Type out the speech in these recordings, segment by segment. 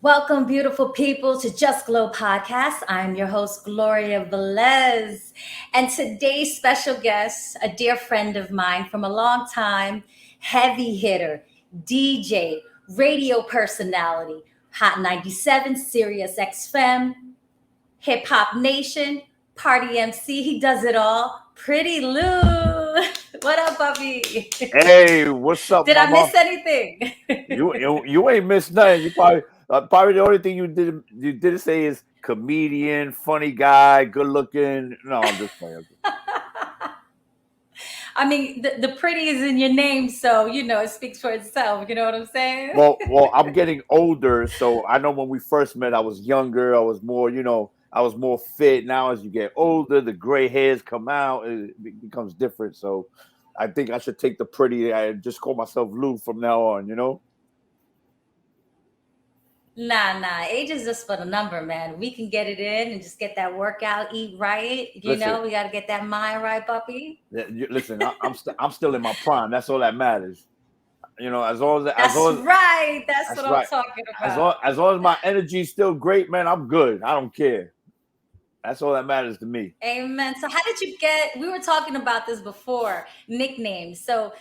Welcome, beautiful people, to Just Glow Podcast. I'm your host, Gloria Velez. And today's special guest, a dear friend of mine from a long time, heavy hitter, DJ, radio personality, Hot 97, Sirius XM, Hip Hop Nation, Party MC. He does it all. Pretty Lou. What up, Bubby? Hey, what's up, Did I mama? miss anything? You ain't missed nothing. You probably the only thing you didn't say is comedian, funny guy, good looking. No, I'm just playing. I mean, the pretty is in your name, so it speaks for itself. You know what I'm saying? Well, I'm getting older, so I know when we first met, I was younger. I was more, I was more fit. Now, as you get older, the gray hairs come out. It becomes different. So, I think I should take the pretty. I just call myself Lou from now on. Nah. Age is just for the number, man. We can get it in and just get that workout, eat right. Listen, We got to get that mind right, puppy. listen. I'm still in my prime. That's all that matters. As long as as That's long as right. That's that's what I'm right. talking As about. long as long as my energy's still great, man, I'm good. I don't care. That's all that matters to me. Amen. So, how did you get? We were talking about this before nicknames. So,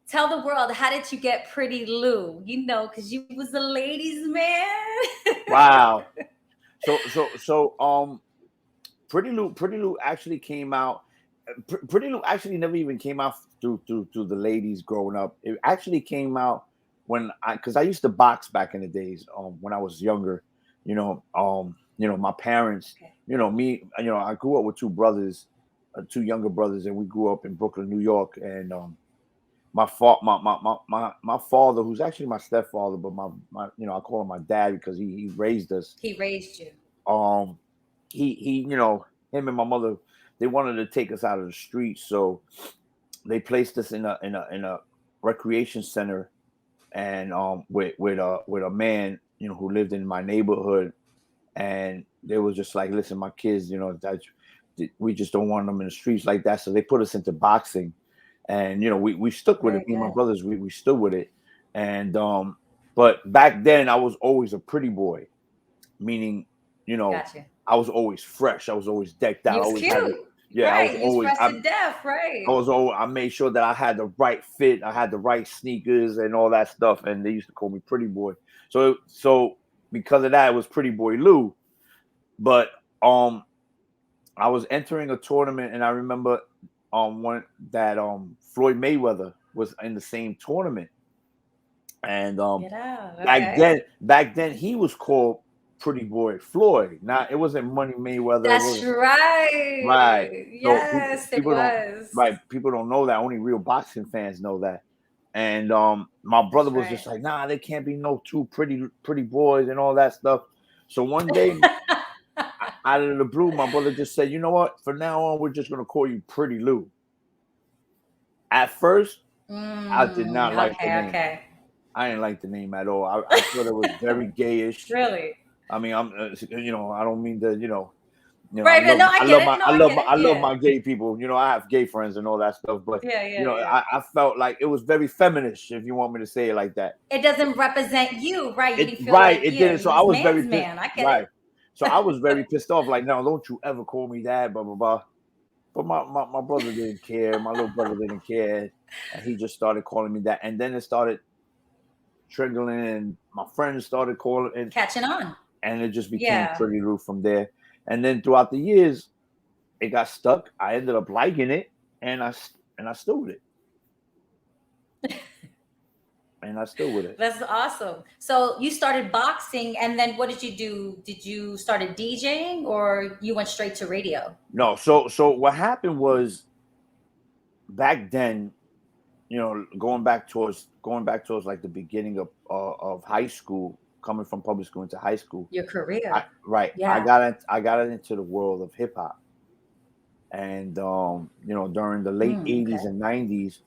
tell the world, how did you get Pretty Lou? Because you was a ladies' man. Wow. So Pretty Lou actually came out. Pretty Lou actually never even came out through the ladies growing up. It actually came out because I used to box back in the days when I was younger. My parents, Okay. me, I grew up with two brothers, two younger brothers, and we grew up in Brooklyn, New York. And my father, who's actually my stepfather, but my I call him my dad because he raised us. He raised you. Um, him and my mother, they wanted to take us out of the streets, so they placed us in a recreation center, and with a man who lived in my neighborhood, and they was just like, listen, my kids, that we just don't want them in the streets like that, so they put us into boxing, and we stuck with it. Very Me and my good. brothers, we stood with it, and but back then I was always a pretty boy, meaning, you know, Gotcha. I was always fresh. I was always decked out. You I was always had cute. the, yeah, I was Right. You was always, fresh to death. I Right. was always, I made sure that I had the right fit. I had the right sneakers and all that stuff. And they used to call me Pretty Boy. So because of that, it was Pretty Boy Lou. But um, I was entering a tournament, and I remember one that Floyd Mayweather was in the same tournament, and Get out. back Okay. then, back then he was called Pretty Boy Floyd. Now it wasn't Money Mayweather. It That's wasn't right. right. So Yes, it people don't was. right people don't know that. Only real boxing fans know that. And my brother That's was just right. like, nah, there can't be no two pretty boys and all that stuff. So one day, out of the blue, my brother just said, you know what? From now on, we're just gonna call you Pretty Lou. At first, I did not like the Okay, name. okay. I didn't like the name at all. I thought it was very gayish. Really? I mean, I don't mean to, Right, but no, I get it. No, I get it. I love Yeah. my gay people. I have gay friends and all that stuff, but Yeah. I felt like it was very feminist, if you want me to say it like that. It doesn't represent you, right? You It didn't feel right, like, it yeah, didn't. So you I was was very man's pissed. man. I get it. Right, so I was very pissed off. Like, no, don't you ever call me that, blah blah blah. But my brother didn't care. My little brother didn't care, and he just started calling me that. And then it started trickling, and my friends started calling, Catching on. and it just became Yeah. Pretty Lou from there. And then throughout the years, it got stuck. I ended up liking it, and I still with it, and I still with it. That's awesome. So you started boxing, and then what did you do? Did you started DJing, or you went straight to radio? No, so what happened was back then, going back towards like the beginning of high school, coming from public school into high school. Your career. Right, Yeah. I got into the world of hip hop, and during the late '80s Okay. and '90s,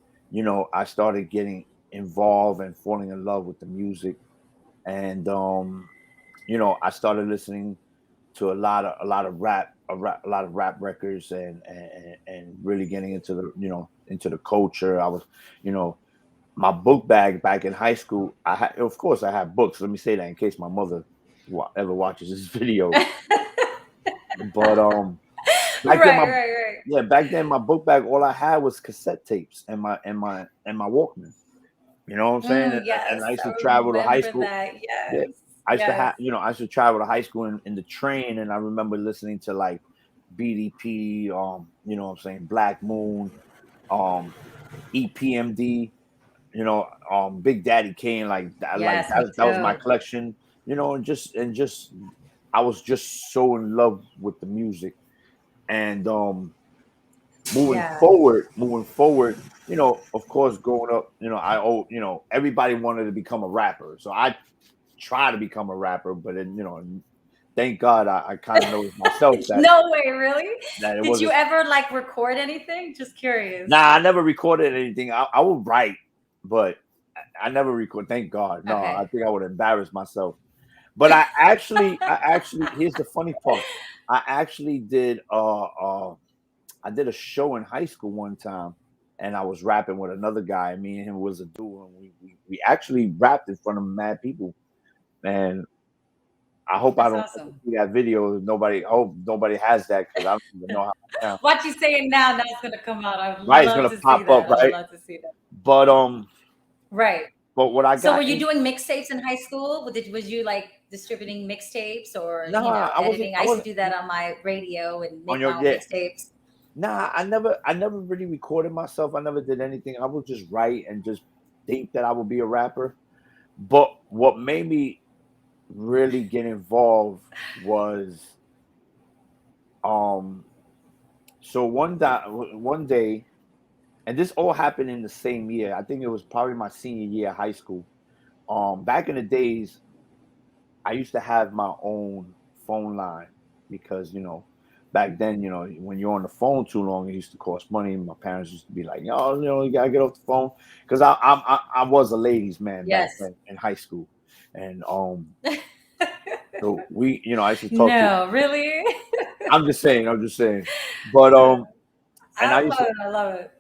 I started getting involved and falling in love with the music, and I started listening to a lot of rap records, and really getting into the culture. I was, you know, my book bag back in high school. Of course, I had books. Let me say that in case my mother. ever watches this video. But back then Right, my right, right. yeah, back then my book bag, all I had was cassette tapes and my Walkman. You know what I'm saying? And Yes, I used I to travel to high remember school. that. Yeah, Yes, I used to yes, have, I used to travel to high school in the train, and I remember listening to like BDP, you know what I'm saying, Black Moon, um, EPMD, Big Daddy Kane, like that, yes, me that was my too. collection, and just I was just so in love with the music, and Yeah, moving forward, of course, growing up, everybody wanted to become a rapper, so I try to become a rapper, but then, thank God I kind of noticed myself that no way, really? it Did you wasn't. ever like record anything? Just curious. Nah, I never recorded anything. I would write, but I never record. Thank God. No, Okay. I think I would embarrass myself. But I actually, here's the funny part. I actually did I did a show in high school one time, and I was rapping with another guy. Me and him was a duo, and we actually rapped in front of mad people. And I hope I That's don't ever awesome. see that video. I hope nobody has that because I don't even know how I sound. What you saying now it's gonna come out. I'd Right, it's love gonna to see pop up, that. I would right? love to see that. But Right. but what I So were got you in, doing mixtapes in high school? Was you like distributing mixtapes or, nah, I wasn't. editing? I I used to wasn't do that on my radio and on make your my own yeah. mixtapes. Nah, I never really recorded myself. I never did anything. I would just write and just think that I would be a rapper. But what made me really get involved was um so one day, and this all happened in the same year. I think it was probably my senior year of high school. Back in the days, I used to have my own phone line because, back then, when you're on the phone too long, it used to cost money. My parents used to be like, "Oh, you gotta get off the phone," because I was a ladies' man back Yes. then in high school, and so I used to talk to. No, really? I'm just saying, but and I I used love to, it. I love it.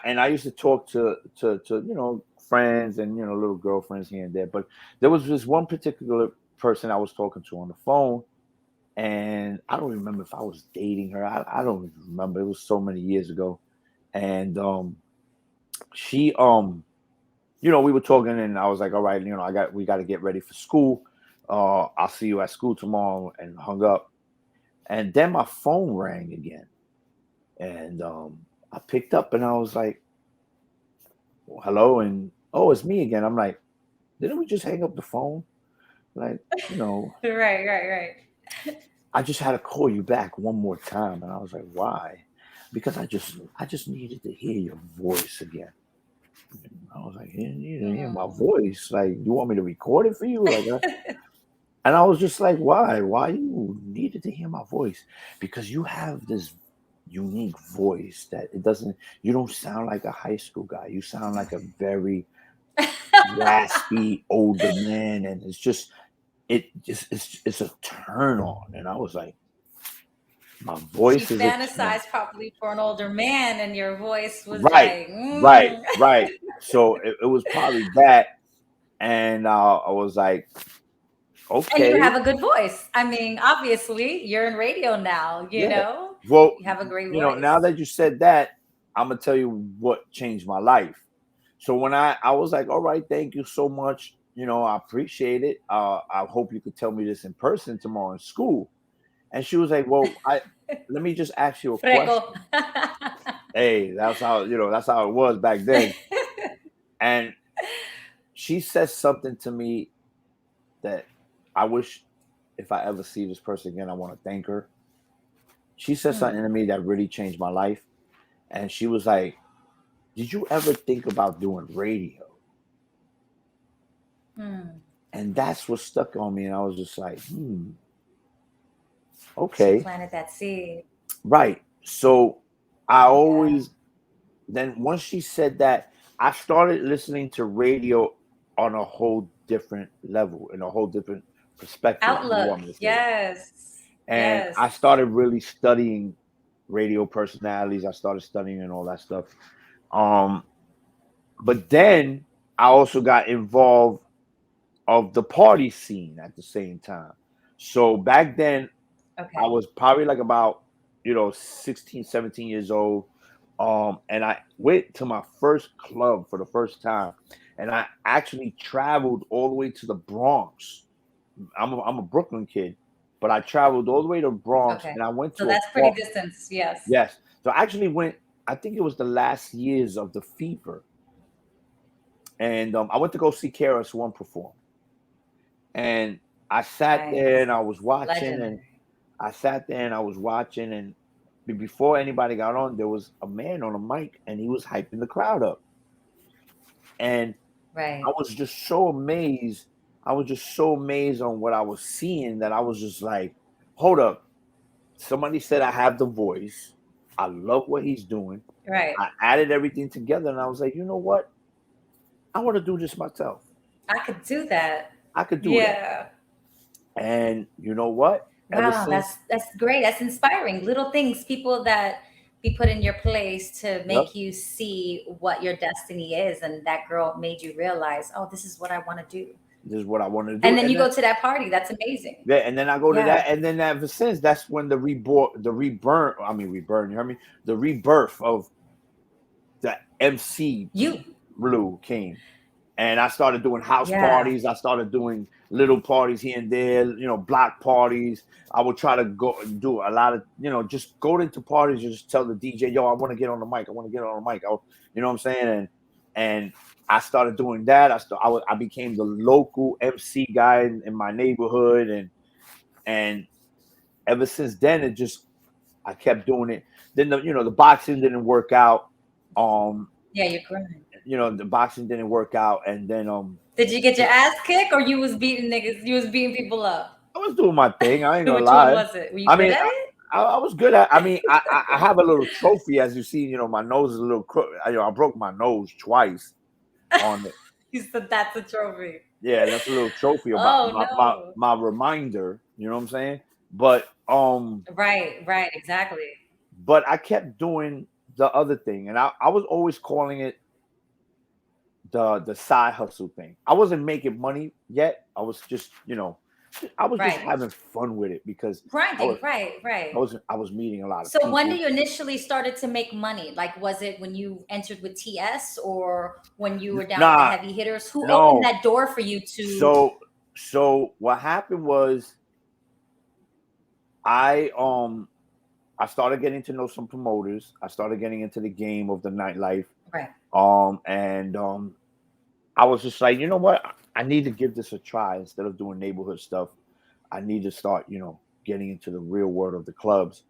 and I used to talk to friends and little girlfriends here and there, but there was this one particular person I was talking to on the phone, and I don't remember if I was dating her. I don't even remember. It was so many years ago, and she we were talking, and I was like, all right, we got to get ready for school. I'll see you at school tomorrow, and hung up. And then my phone rang again, and I picked up, and I was like, well, hello, and oh, it's me again. I'm like, didn't we just hang up the phone? Like, Right, right, right. I just had to call you back one more time, and I was like, why? Because I just needed to hear your voice again. I was like, you need to hear my Mm. voice. Like, you want me to record it for you? Like, and I was just like, why? Why you needed to hear my voice? Because you have this unique voice that you don't sound like a high school guy. You sound like a very raspy older man, and it's a turn on. And I was like, my She voice is a turn. fantasized probably for an older man, and your voice was Right, like, right, right. So it was probably that, and I was like, and you okay, have a good voice. I mean, obviously, you're in radio now, yeah. Well, You have a great now voice. that you said that, I'm gonna tell you what changed my life. So when I was like, all right, thank you so much. I appreciate it. I hope you could tell me this in person tomorrow in school. And she was like, well, let me just ask you a Freco. question. Hey, that's how it was back then. And she says something to me that I wish, if I ever see this person again, I want to thank her. She said Hmm. something to me that really changed my life. And she was like, did you ever think about doing radio? Hmm. And that's what stuck on me. And I was just like, She okay. planted that seed. Right. So I Yeah. always, then once she said that, I started listening to radio on a whole different level, in a whole different perspective, if you Outlook. want me to say it. Yes. And I Yes. started really studying radio personalities. I started studying and all that stuff. Um, but then I also got involved of the party scene at the same time. So back then, I Okay. was probably like about, 16, 17 years old. And I went to my first club for the first time. And I actually traveled all the way to the Bronx. I'm a Brooklyn kid, but I traveled all the way to Bronx Okay. and I went So to a that's pretty park. distance. Yes. Yes. So I actually went, I think it was the last years of the Fever. And I went to go see KRS One perform. And I sat there Nice. and I was watching and Legendary. I sat there and I was watching, and before anybody got on, there was a man on a mic and he was hyping the crowd up. And I Right. was just so amazed. I was just so amazed on what I was seeing that I was just like, hold up. Somebody said I have the voice. I love what he's doing. Right. I added everything together and I was like, you know what? I want to do this myself. I could do that. I could do that. Yeah. And you know what? Ever Wow, since, that's great. That's inspiring. Little things, people that be put in your place to yep, make you see what your destiny is, and that girl made you realize, oh, this is what I want to do. this is what I want to do. And then And you then go to that party. That's amazing. yeah, and then I go to Yeah. that, and then ever since that's when the rebirth, you heard me? The rebirth of the MC You. Blue came. And I started doing house Yeah. parties. I started doing little parties here and there, block parties. I would try to go and do a lot of, just go into parties and just tell the DJ, yo, I want to get on the mic. I want to get on the mic. You know what I'm saying? And I started doing that. I became the local MC guy in my neighborhood, and ever since then I kept doing it. Then the boxing didn't work out. Yeah, you're growing. The boxing didn't work out, and then Did you get your ass kicked, or you was beating niggas? You was beating people up. I was doing my thing. I ain't gonna Which one lie. was it? Were you I good mean, at it? I was good at. I mean, I have a little trophy, as you see. My nose is a little crooked. I broke my nose twice on it. You said that's a trophy. Yeah, that's a little trophy about Oh my no. my reminder. You know what I'm saying? But Right, exactly. I kept doing the other thing, and I was always calling it the side hustle thing. I wasn't making money yet. I was just I was just Right. having fun with it because I Grinding, was right. I was meeting a lot of So when people. did you initially started to make money? Like, was it when you entered with TS, or when you were down with the Nah, heavy hitters? Who opened no. that door for you to? So what happened was I started getting to know some promoters. I started getting into the game of the nightlife. Right. And I was just like, you know what? I need to give this a try instead of doing neighborhood stuff. I need to start, getting into the real world of the clubs.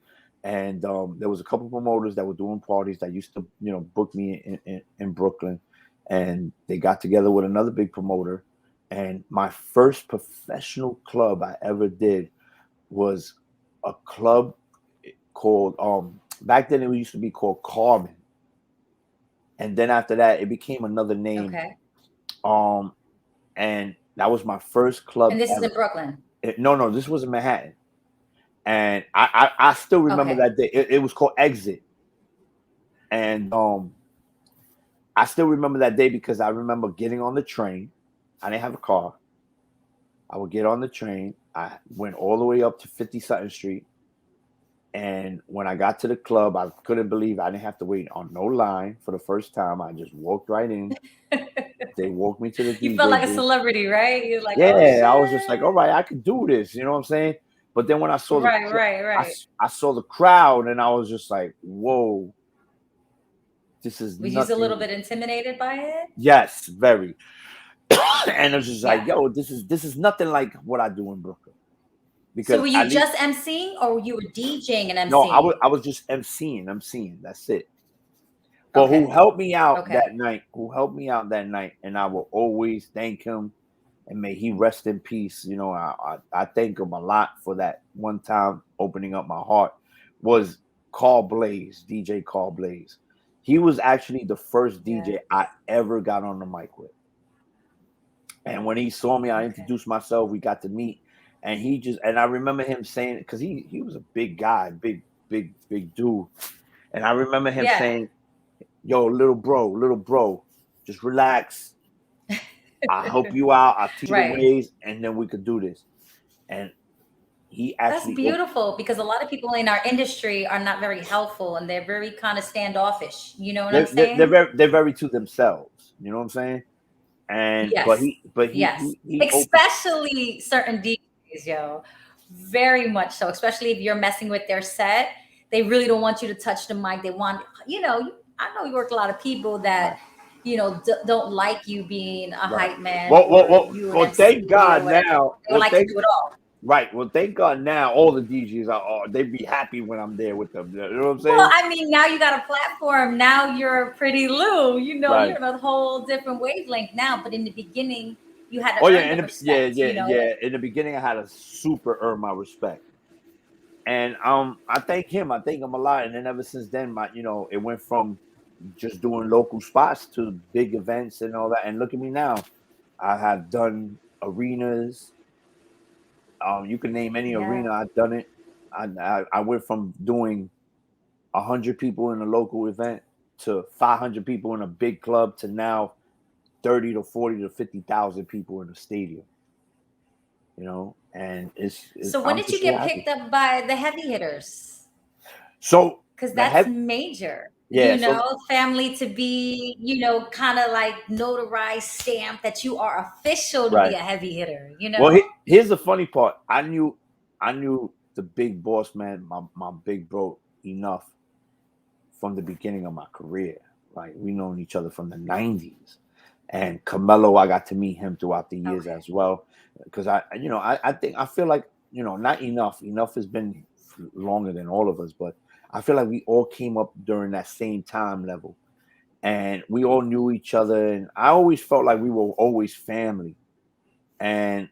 And there was a couple promoters that were doing parties that used to, book me in Brooklyn. And they got together with another big promoter. And my first professional club I ever did was a club called back then it used to be called Carbon. And then after that it became another name. Okay. And that was my first club And this is ever. in Brooklyn. No, this was in Manhattan. And I still remember Okay. that day. It was called Exit. And I still remember that day because I remember getting on the train. I didn't have a car. I would get on the train. I went all the way up to 52nd Street. And when I got to the club, I couldn't believe I didn't have to wait on no line for the first time. I just walked right in. They walked me to the You felt DJ like a booth. celebrity, right? You're like, oh Yeah, I was just like, all shit. right, I could do this. You know what I'm saying? But then when I saw Right. I saw the crowd, and I was just like, whoa, this is Was you a little nothing. bit intimidated by it? Yes, very. And it was just like, Yeah. yo, this is nothing like what I do in Brooklyn. So Because were at you least just emceeing, or you were DJing and no, emceeing? I was just emceeing. That's it. But who Okay. helped me out Okay. that night? And I will always thank him, and may he rest in peace. I thank him a lot for that one time opening up my heart. Was Carl Blaze, DJ Carl Blaze. He was actually the first DJ Yeah. I ever got on the mic with. And when he saw me, I Okay. introduced myself. We got to meet, and I remember him saying, because he was a big guy, big dude, and I remember him Yeah. saying, yo, little bro, just relax. I'll help you out. I'll teach you the Right. ways, and then we could do this. And he That's actually beautiful because a lot of people in our industry are not very helpful and they're very kind of standoffish. You know what I'm saying? they're very to themselves. You know what I'm saying? And Yes. but Yes. he opened. Especially certain DJs, yo. Very much so. Especially if you're messing with their set. They really don't want you to touch the mic. They want, I know you work with a lot of people that, Right. don't like you being a Right. hype man or you an Thank MC or God whatever. now. They don't like to do it all. Right. Well, thank God now all the DJs they be happy when I'm there with them. You know what I'm Well, saying? I mean, now you got a platform. Now you're Pretty Lou. Right. You're in a whole different wavelength now. But in the beginning, you had Oh to yeah, earn the yeah, respect. yeah, yeah. In the beginning, I had to super earn my respect, and I thank him. I thank him a lot. And then ever since then, it went from just doing local spots to big events and all that. And look at me now. I have done arenas. You can name any Yeah. arena. I've done it. I went from doing 100 people in a local event to 500 people in a big club to now 30 to 40 to 50,000 people in a stadium. And So when I'm did you just so get happy. picked up by the heavy hitters? So Because the that's head, major. yeah. So Family to be, kind of like notarized stamp that you are official to be right. a heavy hitter, Well, here's the funny part. I knew the big boss man, my big bro, enough from the beginning of my career. Like we known each other from the '90s, and Carmelo, I got to meet him throughout the years Okay. as well. Because I feel like not enough. Enough has been longer than all of us, but I feel like we all came up during that same time level, and we all knew each other. And I always felt like we were always family. And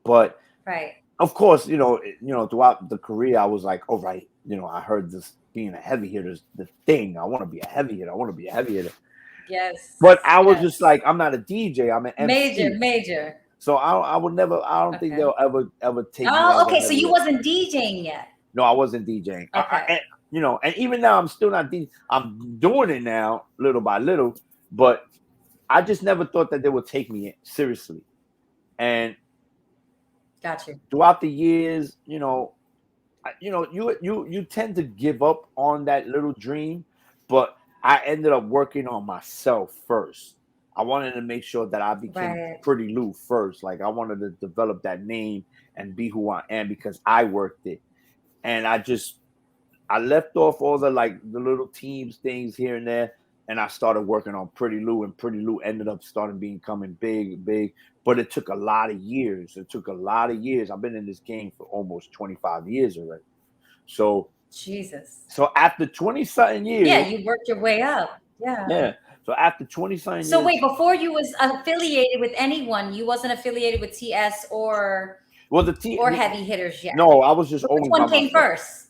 but Right. of course, throughout the career, I was like, all right, I heard this being a heavy hitter is the thing. I want to be a heavy hitter. I want to be a heavy hitter. But Yes. I was just Yes. like, I'm not a DJ. I'm an Major, MC. major. So I would never. I don't think Okay. they'll ever take me Oh, as a okay. So heavy you hitter. wasn't DJing yet. No, I wasn't DJing. Okay. And even now, I'm still not DJing. I'm doing it now, little by little. But I just never thought that they would take me seriously. And Got you. throughout the years, you tend to give up on that little dream, but I ended up working on myself first. I wanted to make sure that I became Right. Pretty Lou first. Like I wanted to develop that name and be who I am because I worked it. And I left off all the little teams things here and there, and I started working on Pretty Lou, and Pretty Lou ended up starting becoming big, big. But it took a lot of years. It took a lot of years. I've been in this game for almost 25 years already. So Jesus. after 20 something Yeah, years, you worked your way up. Yeah. yeah. So after 20 something So years, wait, before you was affiliated with anyone, you wasn't affiliated with TS well, or heavy hitters yet. no, I was just Which always by one came myself. first?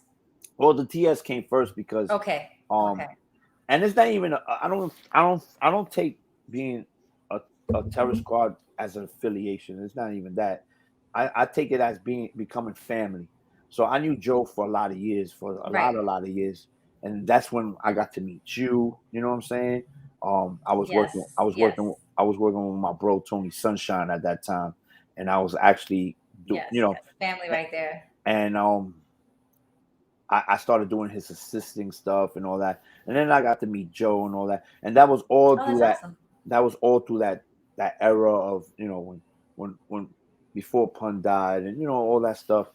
Well, the TS came first because Okay. um Okay. and it's not even I don't take being a terror squad as an affiliation. It's not even that. I take it as becoming family. So I knew Joe for a lot of years, for Right. a lot of years, and that's when I got to meet you. You know what I'm saying? I was working, Yes. Yes. I was working with my bro Tony Sunshine at that time, and I was actually Yes. Yes. Family right there. and I started doing his assisting stuff and all that, and then I got to meet Joe and all that, and that was all Oh, through that's that. awesome. That was all through that era of when before Pun died and all that stuff,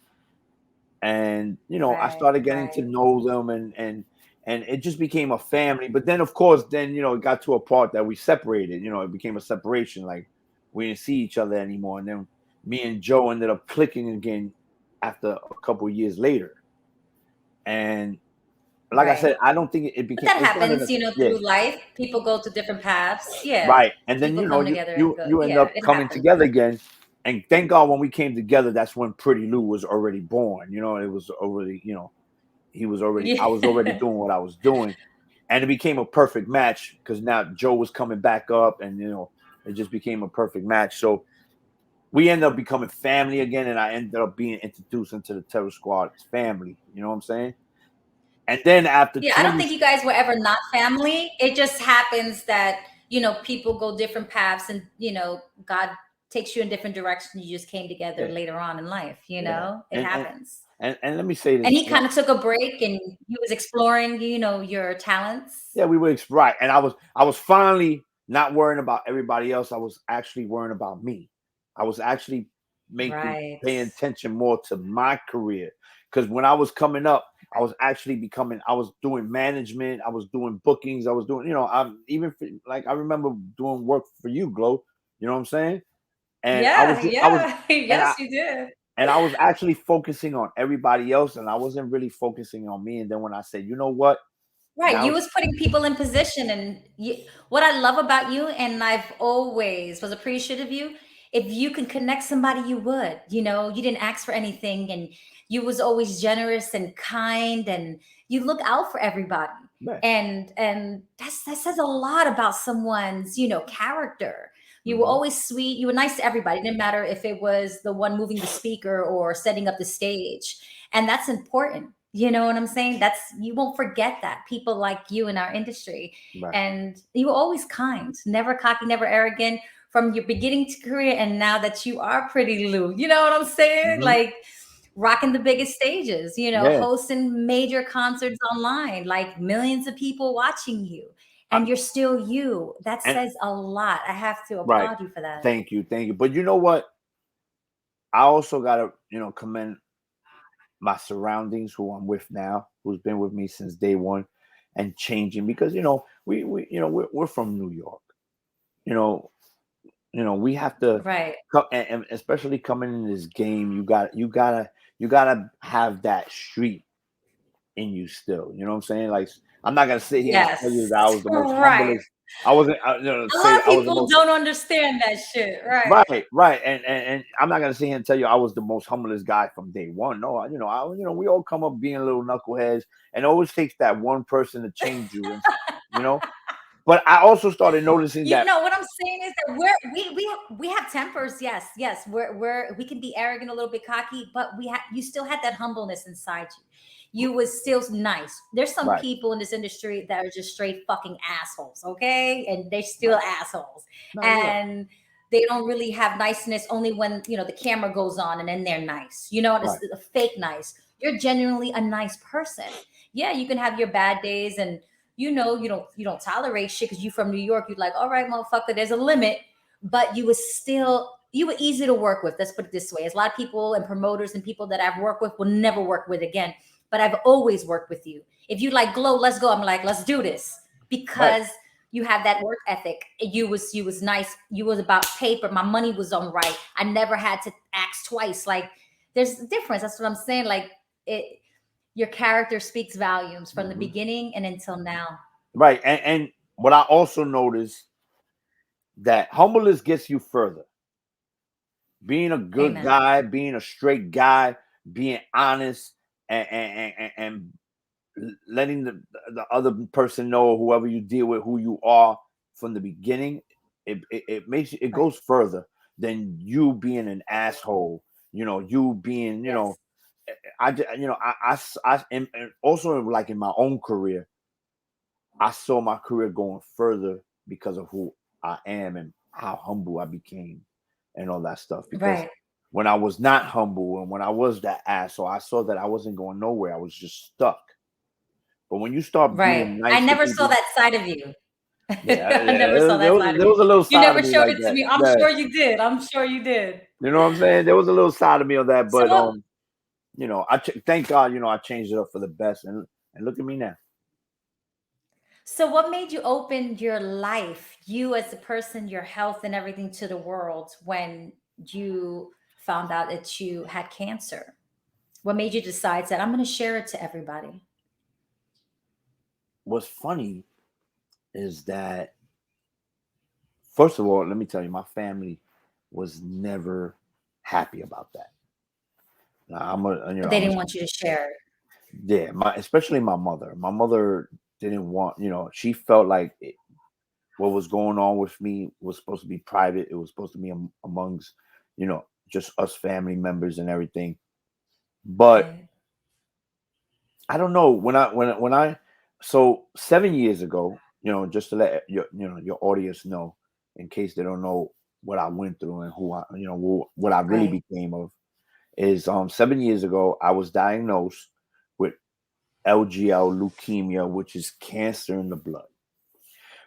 and I Right. started getting to Right. know them and it just became a family. But then of course then it got to a part that we separated. It became a separation, like we didn't see each other anymore, and then me and Joe ended up clicking again after a couple of years later. And like I Right. said, I don't think it But became. that It's not happens, enough. Yeah, through life. People go to different paths. Yeah. right. And then People come together and go. you end Yeah, up it coming happens. together again. And thank God when we came together, that's when Pretty Lou was already born. It was already. He was already. I was already Yeah. doing what I was doing, and it became a perfect match because now Joe was coming back up, and it just became a perfect match. So we ended up becoming family again, and I ended up being introduced into the Terror Squad's family. You know what I'm saying? And then after Yeah, I don't 20, think you guys were ever not family. It just happens that, people go different paths and, God takes you in different directions. You just came together Yeah, later on in life, yeah. it happens. And let me say And this. he kind of took a break and he was exploring, your talents. Yeah, we were right, and I was finally not worrying about everybody else. I was actually worrying about me. I was actually making Right. paying attention more to my career, because when I was coming up, I was actually becoming. I was doing management. I was doing bookings. I was doing. I'm even like I remember doing work for you, Glow. You know what I'm saying? And Yeah, I was, yeah. and Yes, you did. I was actually focusing on everybody else, and I wasn't really focusing on me. And then when I said, you know what, Right, now you it's was putting people in position, and what I love about you, and I've always was appreciative of you. If you can connect somebody, you would. You didn't ask for anything, and you was always generous and kind, and you look out for everybody. back. And that says a lot about someone's character. You were Mhm. always sweet. You were nice to everybody. It didn't matter if it was the one moving the speaker or setting up the stage, and that's important. You know what I'm saying? You won't forget that. People like you in our industry. Right. And you were always kind, never cocky, never arrogant from your beginning to career. And now that you are Pretty Lou, you know what I'm saying? Mhm. Like rocking the biggest stages, Yeah. hosting major concerts online, like millions of people watching you. I, And you're still you. That and says a lot. I have to right. applaud you for that. Thank you. Thank you. But you know what? I also gotta, commend my surroundings, who I'm with now, who's been with me since day one, and changing, because we're from New York. You know, we have to, Right. and especially coming in this game, you gotta have that street in you still. You know what I'm saying? Like, I'm not gonna sit here and tell you Yes. that I was the most Right. humblest. I wasn't. A lot Say of I was the people most. don't understand that shit. Right. Right, right, and I'm not gonna sit here and tell you I was the most humblest guy from day one. No, we all come up being little knuckleheads, and it always takes that one person to change you, and you know. But I also started noticing You that. know what I'm saying is that we have tempers. Yes, yes. We can be arrogant, a little bit cocky, but you still had that humbleness inside you. You was still nice. There's some Right, people in this industry that are just straight fucking assholes, okay? And they're still right. assholes. No, you're right. And they don't really have niceness only when the camera goes on and then they're nice. It's Right, a fake nice. You're genuinely a nice person. Yeah, you can have your bad days, and you don't tolerate shit because you from New York. You're like, all right, motherfucker, there's a limit. But you were easy to work with. Let's put it this way. As a lot of people and promoters and people that I've worked with will never work with again. But I've always worked with you. If you like Glow, let's go. I'm like, let's do this. right. Because you have that work ethic. You was nice. You was about paper. My money was on right. I never had to ask twice. Like there's a difference. That's what I'm saying. Like it your character speaks volumes from the Mhm. beginning and until now. Right, and what I also noticed, that humbleness gets you further. Being a good Amen. guy, being a straight guy, being honest, and letting the other person know, whoever you deal with, who you are from the beginning. It makes it Right. goes further than you being an asshole. You being, Yes. and also, like, in my own career, I saw my career going further because of who I am and how humble I became and all that stuff. Because Right. when I was not humble and when I was that asshole, I saw that I wasn't going nowhere. I was just stuck. But when you start Right. being I nice to never saw people, that side of you. yeah, I yeah, never saw that side of there you. was a little You side never of me showed like it to that. me. I'm Yeah, sure you did. I'm sure you did. you know what I'm saying? There was a little side of me on that, So but what thank God, I changed it up for the best, and look at me now. so what made you open your life, you as a person, your health and everything to the world when you found out that you had cancer? What made you decide that I'm going to share it to everybody? What's funny is that, first of all, let me tell you, my family was never happy about that. Now, They didn't want you to share it. yeah, especially my mother. My mother didn't want, she felt like what was going on with me was supposed to be private. It was supposed to be amongst, just us family members and everything. But Right. I don't know, so 7 years ago, just to let your audience know, in case they don't know what I went through and what I really Right. became of is 7 years ago I was diagnosed with LGL leukemia, which is cancer in the blood,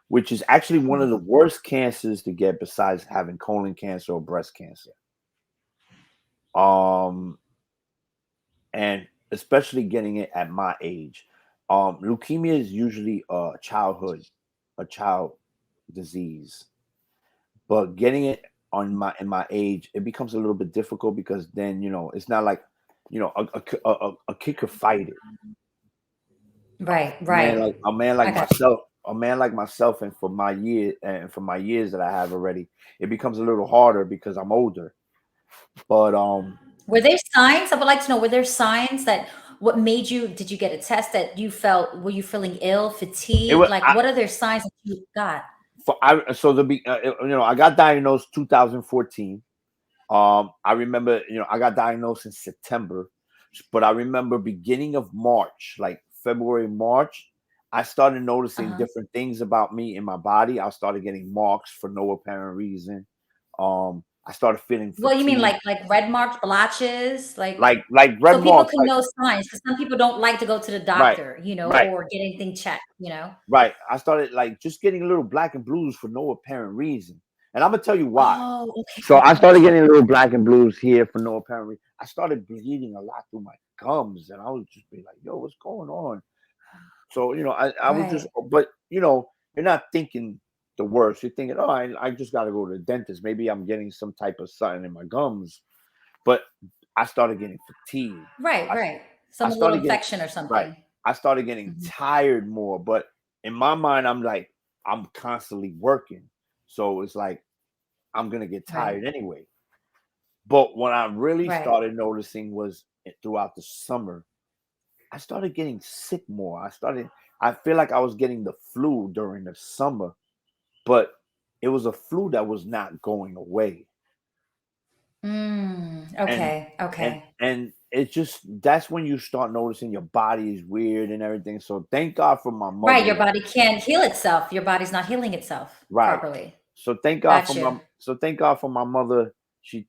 which is actually one of the worst cancers to get besides having colon cancer or breast cancer. Um, and especially getting it at my age. Leukemia is usually a child disease, but getting it in my age, it becomes a little bit difficult because then it's not like a kid could fight it. Right. A man Right. like a man I like got. myself, and for my years that I have already, it becomes a little harder because I'm older. But Were there signs? I would like to know, were there signs that what made you, did you get a test that you felt, were you feeling ill, it fatigued? was Like, what are there signs that you got? I got diagnosed 2014. I remember, I got diagnosed in September, but I remember beginning of March, like February, March, I started noticing Uh-huh. different things about me in my body. I started getting marks for no apparent reason. I started feeling Well, you mean fatigue, like red marks, blotches, like like red so people marks, can know signs because some people don't like to go to the right, doctor, right, or get anything checked. right. I started like just getting a little black and blues for no apparent reason, and I'm gonna tell you why. Oh, okay, So I okay, started okay. getting a little black and blues here for no apparent reason. I started bleeding a lot through my gums, and I was just be like, "Yo, what's going on?" So I was just, Right, but you're not thinking the worst. You're thinking, "Oh, I just got to go to the dentist. Maybe I'm getting some type of something in my gums." But I started getting fatigued. right, I, right. I Some little started getting infection or right. something. I started getting Mhm. tired more, but in my mind, I'm like, I'm constantly working, so it's like I'm gonna get Right, tired anyway. But what I really right. started noticing was throughout the summer, I started getting sick more. I feel like I was getting the flu during the summer, but it was a flu that was not going away. And Okay, okay. and it just that's when you start noticing your body is weird and everything. So thank God for my Right, your mother. body can't heal itself. Your body's not healing itself Right. properly. For Got you. my mother. She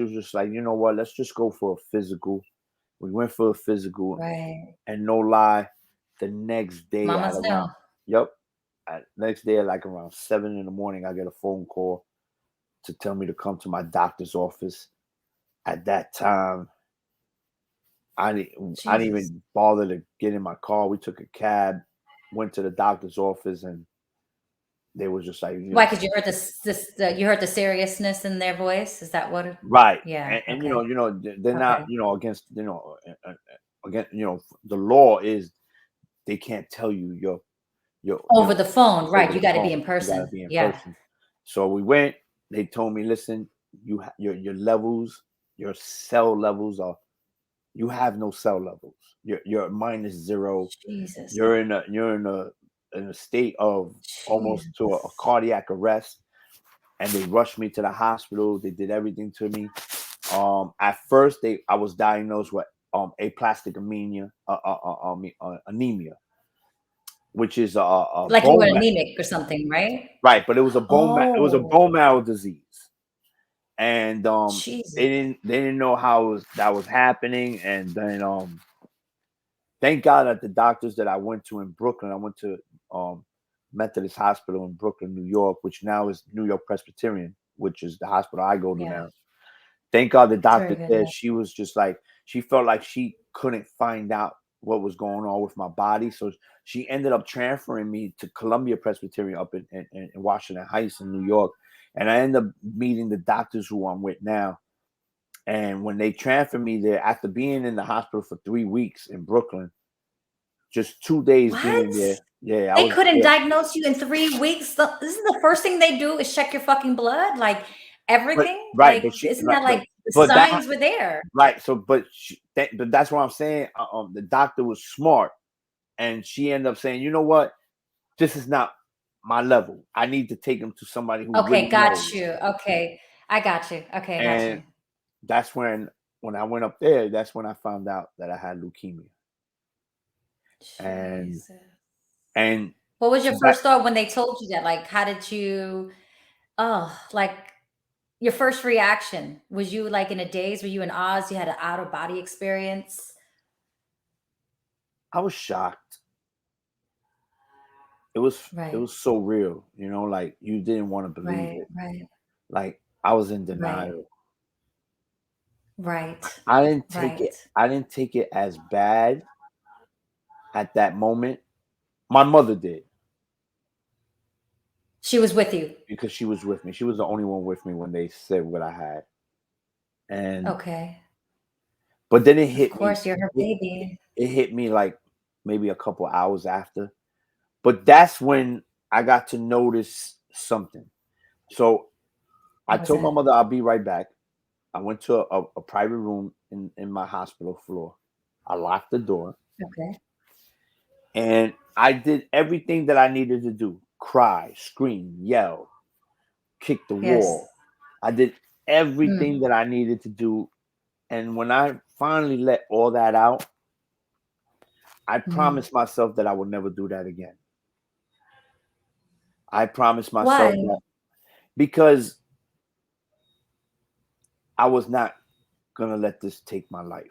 was just like, you know what, let's just go for a physical. We went for a physical. Right. And no lie, the next day at Mamas know. around yep, next day at like around 7 in the morning, I get a phone call to tell me to come to my doctor's office. At that time, I didn't Jesus. even bother to get in my car. We took a cab, went to the doctor's office, and they was just like, Why? Because you heard you heard the seriousness in their voice? Is that what it? right, Yeah, and okay, they're not okay. against against the law is they can't tell you Over the phone, over right, you the gotta be phone. in You got to person. be in Yeah. person. So we went. They told me, listen, your levels, your cell levels are you have no cell levels. You're -0. Jesus. You're in a state of almost to a Jesus. cardiac arrest. And they rushed me to the hospital. They did everything to me. At first, I was diagnosed with aplastic anemia, which is a Like you were bone anemic or something, right? right, but it was a Oh, bone marrow disease, and Jesus. they didn't know that was happening, and then thank God that the doctors that I went to in Brooklyn, I went to um Methodist Hospital in Brooklyn, New York, which now is New York Presbyterian, which is the hospital I go to Yeah, now. Thank God the it's very doctor good, said yeah. she was just like she felt like she couldn't find out what was going on with my body, so she ended up transferring me to Columbia Presbyterian up in Washington Heights in New York, and I ended up meeting the doctors who I'm with now. And when they transferred me there, after being in the hospital for 3 weeks in Brooklyn, just 2 days What? being there, yeah, I They was couldn't yeah, diagnose you in 3 weeks? Isn't the first thing they do is check your fucking blood? Like, but everything? right, Like, but she isn't right, that like the but that signs were there? right, so but that's what I'm saying. The doctor was smart, and she ended up saying, you know what, this is not my level. I need to take him to somebody who Okay, really got knows. you. Okay. I got you. Okay, I got And you. that's when I went up there. That's when I found out that I had leukemia, and Jesus. and What was your that first thought when they told you that? Like, how did you, oh, like, Your first reaction, was you like in a daze? Were you in Oz? You had an out of body experience? I was shocked. It was Right, so real, like you didn't want to believe right, it. right, Like I was in right, denial. right, I didn't take it. right. I didn't take it as bad at that moment. My mother did She was with you. because she was with me. She was the only one with me when they said what I had. And Okay. but then it Of hit me. course, you're her It, baby. it hit me like maybe a couple hours after. But that's when I got to notice something. So I What was told my it? mother I'll be right back. I went to a private room in my hospital floor. I locked the door Okay. and I did everything that I needed to do: cry, scream, yell, kick the Yes. wall. I did Mm. everything that I needed to do. And when I finally let all that out, I Mhm. promised myself that I would never do that again. I promised myself Why? that because I was not going to let this take my life.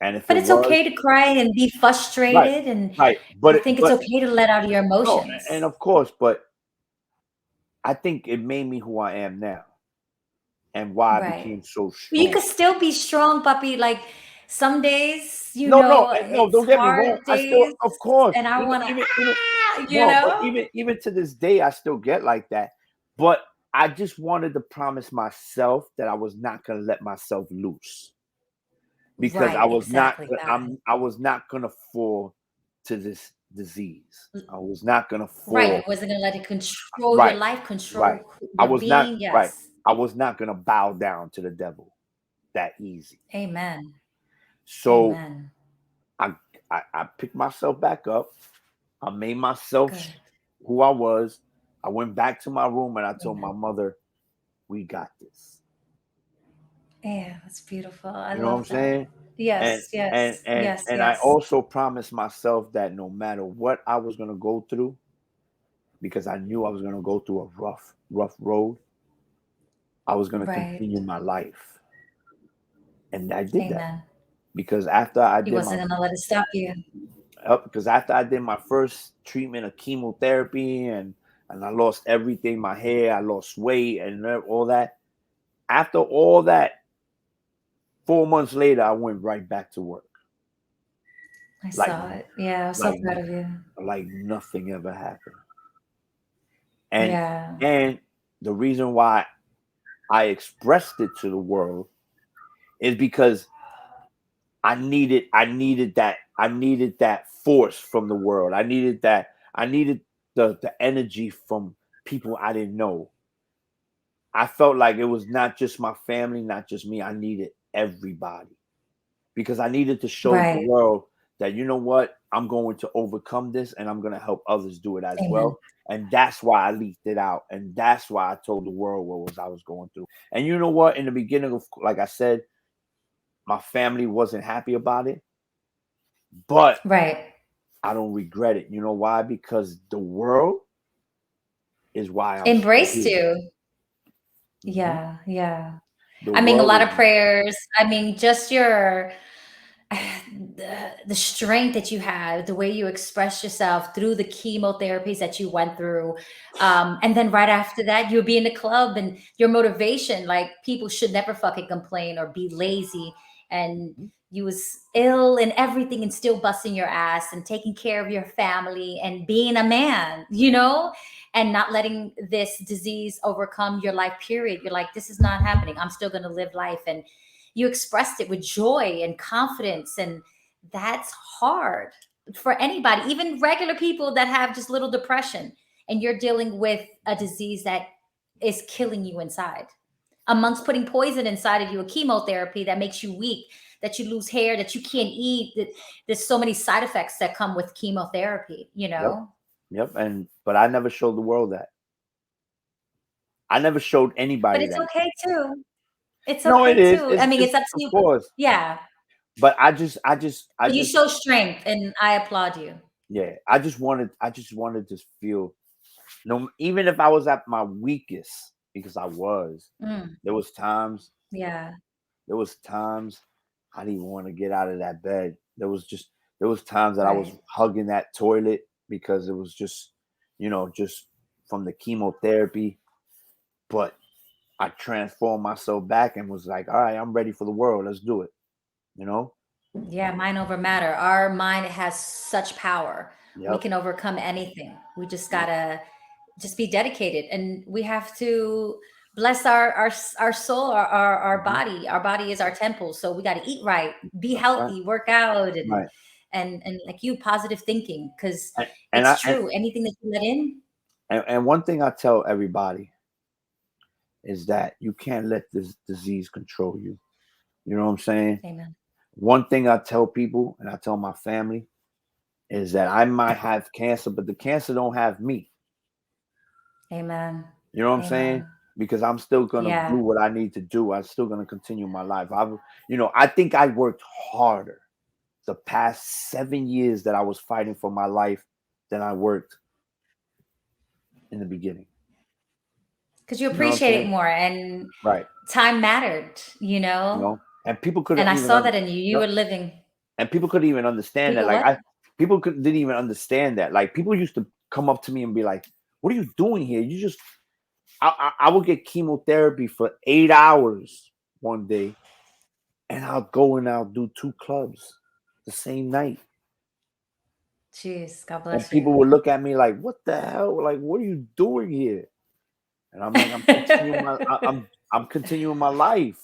And if But it it's was, okay to cry and be right, frustrated, and right. I think it's But okay to let out of your no, and emotions. of course, but I think it made me who I am now and why I Right. became so But you strong. could still be strong, puppy. Like some days, No, no, no, it's don't get me hard wrong. I still, days, of course, and I even, want to, even, even, you no, but know? even to this day, I still get like that. But I just wanted to promise myself that I was not going to let myself loose because Right, exactly that. I was not going to fall to this disease. I was not going to Right. You fall. wasn't gonna let it control your Right, life, right. control I your was not being. right. Yes. I was not going to bow down to the devil that easy. Amen. So Amen. I, I picked myself back up. I made myself Good. who I was. I went back to my room and I told my Amen. mother, "We got this." Yeah, that's beautiful. I You know what I'm love that. saying? And Yes, and yes, and yes, and I yes. also promised myself that no matter what I was gonna go through, because I knew I was gonna go through a rough road, I was gonna Right. continue my life, and I did that Amen. because after I He did wasn't gonna let it stop you. because after I did my first treatment of chemotherapy and I lost everything, my hair, I lost weight, and all that. After all that, 4 months later, I went right back to work, I like saw it. Yeah, I'm so like proud of you. like nothing ever happened. And Yeah. and the reason why I expressed it to the world is because I needed that force from the world. I needed the energy from people I didn't know. I felt like it was not just my family, not just me. I needed everybody because I needed to show the Right. world that you know what, I'm going to overcome this and I'm going to help others do it as Amen. well. And that's why I leaked it out, and that's why I told the world what was I was going through. And you know what? In the beginning of, like I said, my family wasn't happy about it, but Right. I don't regret it. You know why? Because the world is why I'm still Embraced here. you. Mhm. Yeah, yeah. The I mean, a world lot of is prayers. I mean, just your the strength that you had, the way you expressed yourself through the chemotherapies that you went through, and then right after that, you'll be in the club, and your motivation, like people should never fucking complain or be lazy, and Mhm. you was ill and everything, and still busting your ass and taking care of your family and being a man, and not letting this disease overcome your life. Period. You're like, this is not happening. I'm still gonna live life, and you expressed it with joy and confidence, and that's hard for anybody, even regular people that have just little depression, and you're dealing with a disease that is killing you inside, amongst putting poison inside of you, a chemotherapy that makes you weak, that you lose hair, that you can't eat, that there's so many side effects that come with chemotherapy, Yep, yep. And but I never showed the world that. I never showed but anybody it's that. okay too. It's No, it okay is. too. I mean, It's it's up to of you. course. Yeah. But I But you just show strength, and I applaud you. yeah, I just wanted to feel no, even if I was at my weakest, because I was. Mm, There was times, yeah. there was times I didn't even want to get out of that bed. There was times that I was Right. hugging that toilet because it was just, just from the chemotherapy. But I transformed myself back and was like, all right, I'm ready for the world. Let's do it. You know? Yeah, mind over matter. Our mind has such power. We Yep. can overcome anything. We just Yep. gotta just be dedicated, and we have to bless our soul, our Hmm. body. Our body is our temple, so we got to eat right, be That's right. healthy, work out, and Right. and like you, positive thinking, because And, and I it's true. Anything that you let in, and one thing I tell everybody is that you can't let this disease control you. You know what I'm saying? amen, One thing I tell people and I tell my family is that I might have cancer, but the cancer don't have me. amen, You know what I'm saying? amen. Because I'm still gonna do Yeah, what I need to do. I'm still gonna continue my life. I think I worked harder the past 7 years that I was fighting for my life than I worked in the beginning. because you You know what I'm appreciate it saying? more, and Right. time mattered. And people And couldn't I even saw that in you. You no, were living. and people couldn't even understand that. People Like what? didn't even understand that. Like people used to come up to me and be like, "What are you doing here? You just." I would get chemotherapy for 8 hours one day, and I'll go and I'll do 2 clubs the same night. Jeez, God And bless you. people would look at me like, "What the hell? Like, what are you doing here?" And I'm like, I'm continuing my life.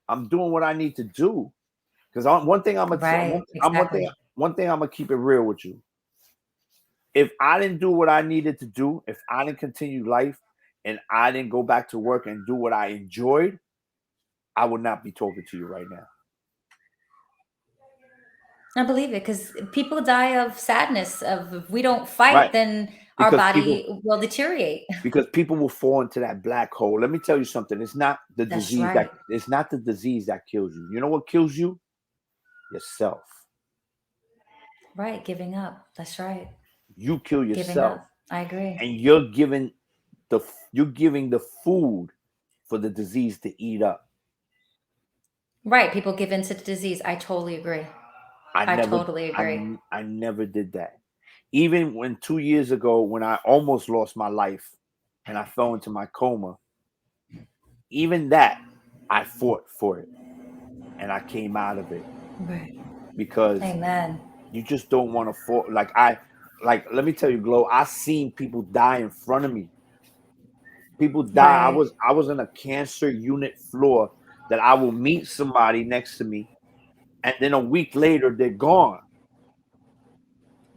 I'm doing what I need to do. Because one thing Right, exactly. one thing I'm gonna keep it real with you. If I didn't do what I needed to do, if I didn't continue life, and I didn't go back to work and do what I enjoyed, I would not be talking to you right now. I believe it because people die of sadness. Of if we don't Right? fight, then our Because people body will deteriorate. because people will fall into that black hole. Let me tell you something. That's right. It's not the disease that kills you. You know what kills you? Yourself. Right, giving up. That's right. You kill Giving yourself, up. I agree. and you're giving the food for the disease to eat up. Right, people give in to the disease. I totally agree. I I never totally agree. I never did that. Even when 2 years ago when I almost lost my life and I fell into my coma, even that I fought for it and I came out of it Right. because Amen. you just don't want to fall like let me tell you, Glow, I seen people die in front of me. People die. Right. I was in a cancer unit floor that I will meet somebody next to me and then a week later they're gone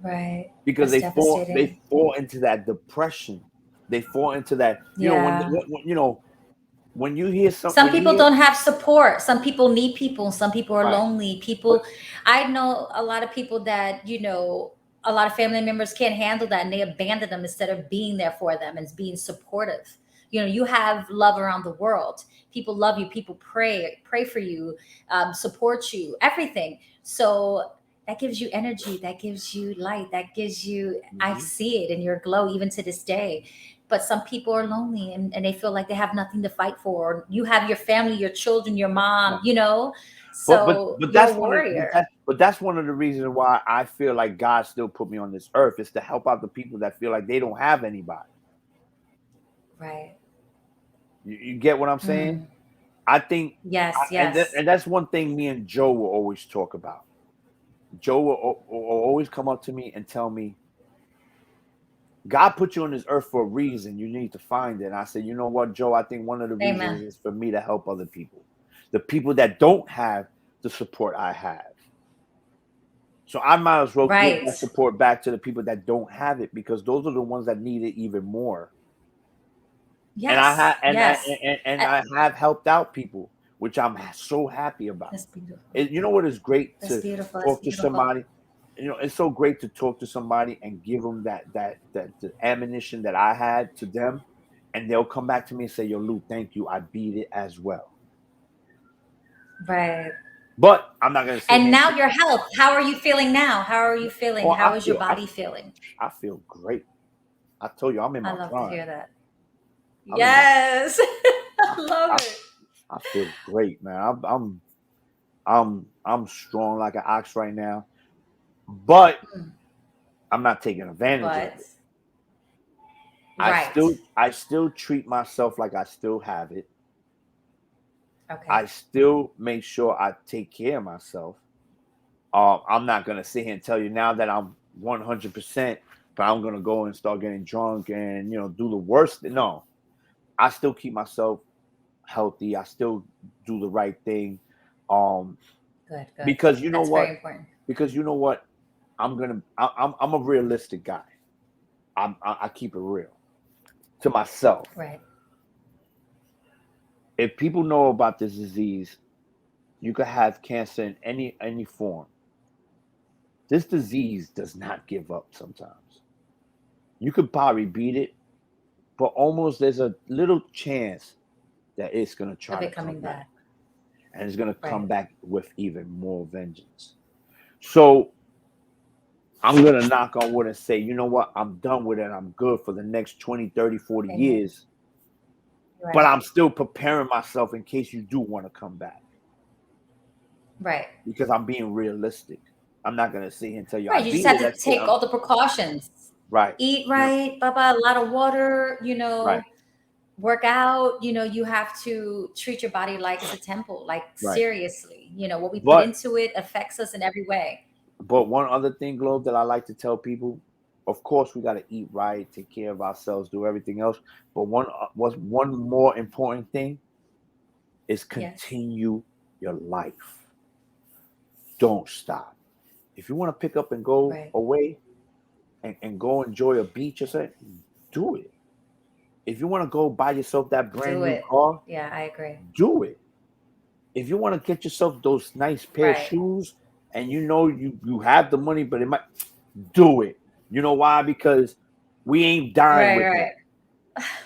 Right. because That's they devastating. fall into that depression. They fall into that, Yeah. when you hear Some when you people hear don't have support. Some people need people. Some people are right. lonely. But People, I know a lot of people that, a lot of family members can't handle that and they abandon them instead of being there for them and being supportive. You have love around the world. People love you. People pray for you, support you, everything. So that gives you energy. That gives you light. That gives you, I mhm, see it in your glow even to this day. But some people are lonely and they feel like they have nothing to fight for. You have your family, your children, your right. mom, But so you're a warrior. that's one of the reasons why I feel like God still put me on this earth is to help out the people that feel like they don't have anybody. Right. You get what I'm saying? Mm. I think, Yes, yes. and that's one thing me and Joe will always talk about. Joe will always come up to me and tell me, God put you on this earth for a reason. You need to find it. And I said, you know what, Joe? I think one of the reasons Amen. is for me to help other people, the people that don't have the support I have. So I might as well give Right. that support back to the people that don't have it because those are the ones that need it even more. And I Yes, have yes. and Uh, I have helped out people, which I'm so happy about. That's beautiful. You know what is great That's to beautiful. That's talk to beautiful. somebody. It's so great to talk to somebody and give them that the ammunition that I had to them, and they'll come back to me and say, "Yo, Lou, thank you. I beat it as well." Right. But I'm not gonna sit And here and now say, your health. How are you feeling now? How are you feeling? "Oh, How is your body feeling? I feel great." I told you I'm in I my love to prime. hear that. Yes. I love I, it. I feel great, man. I'm strong like an ox right now, but Mm. I'm not taking advantage of But it. right. I still treat myself like I still have it. I Okay. still make sure I take care of myself. I'm not gonna sit here and tell you now that I'm 100%, but I'm gonna go and start getting drunk and do the worst. No, I still keep myself healthy. I still do the right thing. Um, Good, good. because you know That's very what? important. Because you know what? I'm a realistic guy. I keep it real to myself. Right. If people know about this disease, you could have cancer in any form. This disease does not give up sometimes. You could probably beat it, but almost there's a little chance that it's going to Of try to it come coming back. back. And it's going to come Right. back with even more vengeance. So I'm going to knock on wood and say, you know what? I'm done with it. I'm good for the next 20, 30, 40 Amen. years. But Right. I'm still preparing myself in case you do want to come back Right. because I'm being realistic. I'm not going to sit here and tell you I Right. You just beat have it. to That's it. take all the precautions. Right. Eat You know, right, bye-bye, a lot of water, right. work out, you have to treat your body like it's a temple, like Right. seriously. What we put But into it affects us in every way. But one other thing, Globe, that I like to tell people, of course, we got to eat right, take care of ourselves, do everything else. But one more important thing is Yes. continue your life. Don't stop. If you want to pick up and go Right. away and go enjoy a beach or something, do it. If you want to go buy yourself that brand Do new it. car, Yeah, I agree. do it. If you want to get yourself those nice pair of Right. shoes and you have the money, but it might do it. You know why? Because we ain't dying Right, with it.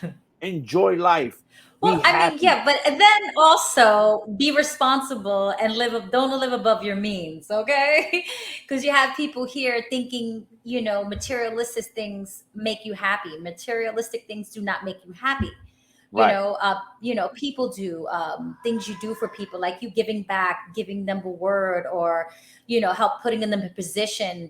right. Enjoy life. Be Well, I mean, happy. yeah, but then also be responsible and don't live above your means, okay? Because you have people here thinking, materialistic things make you happy. Materialistic things do not make you happy. Right. People do things you do for people, like you giving back, giving them a word, or help putting them in a position.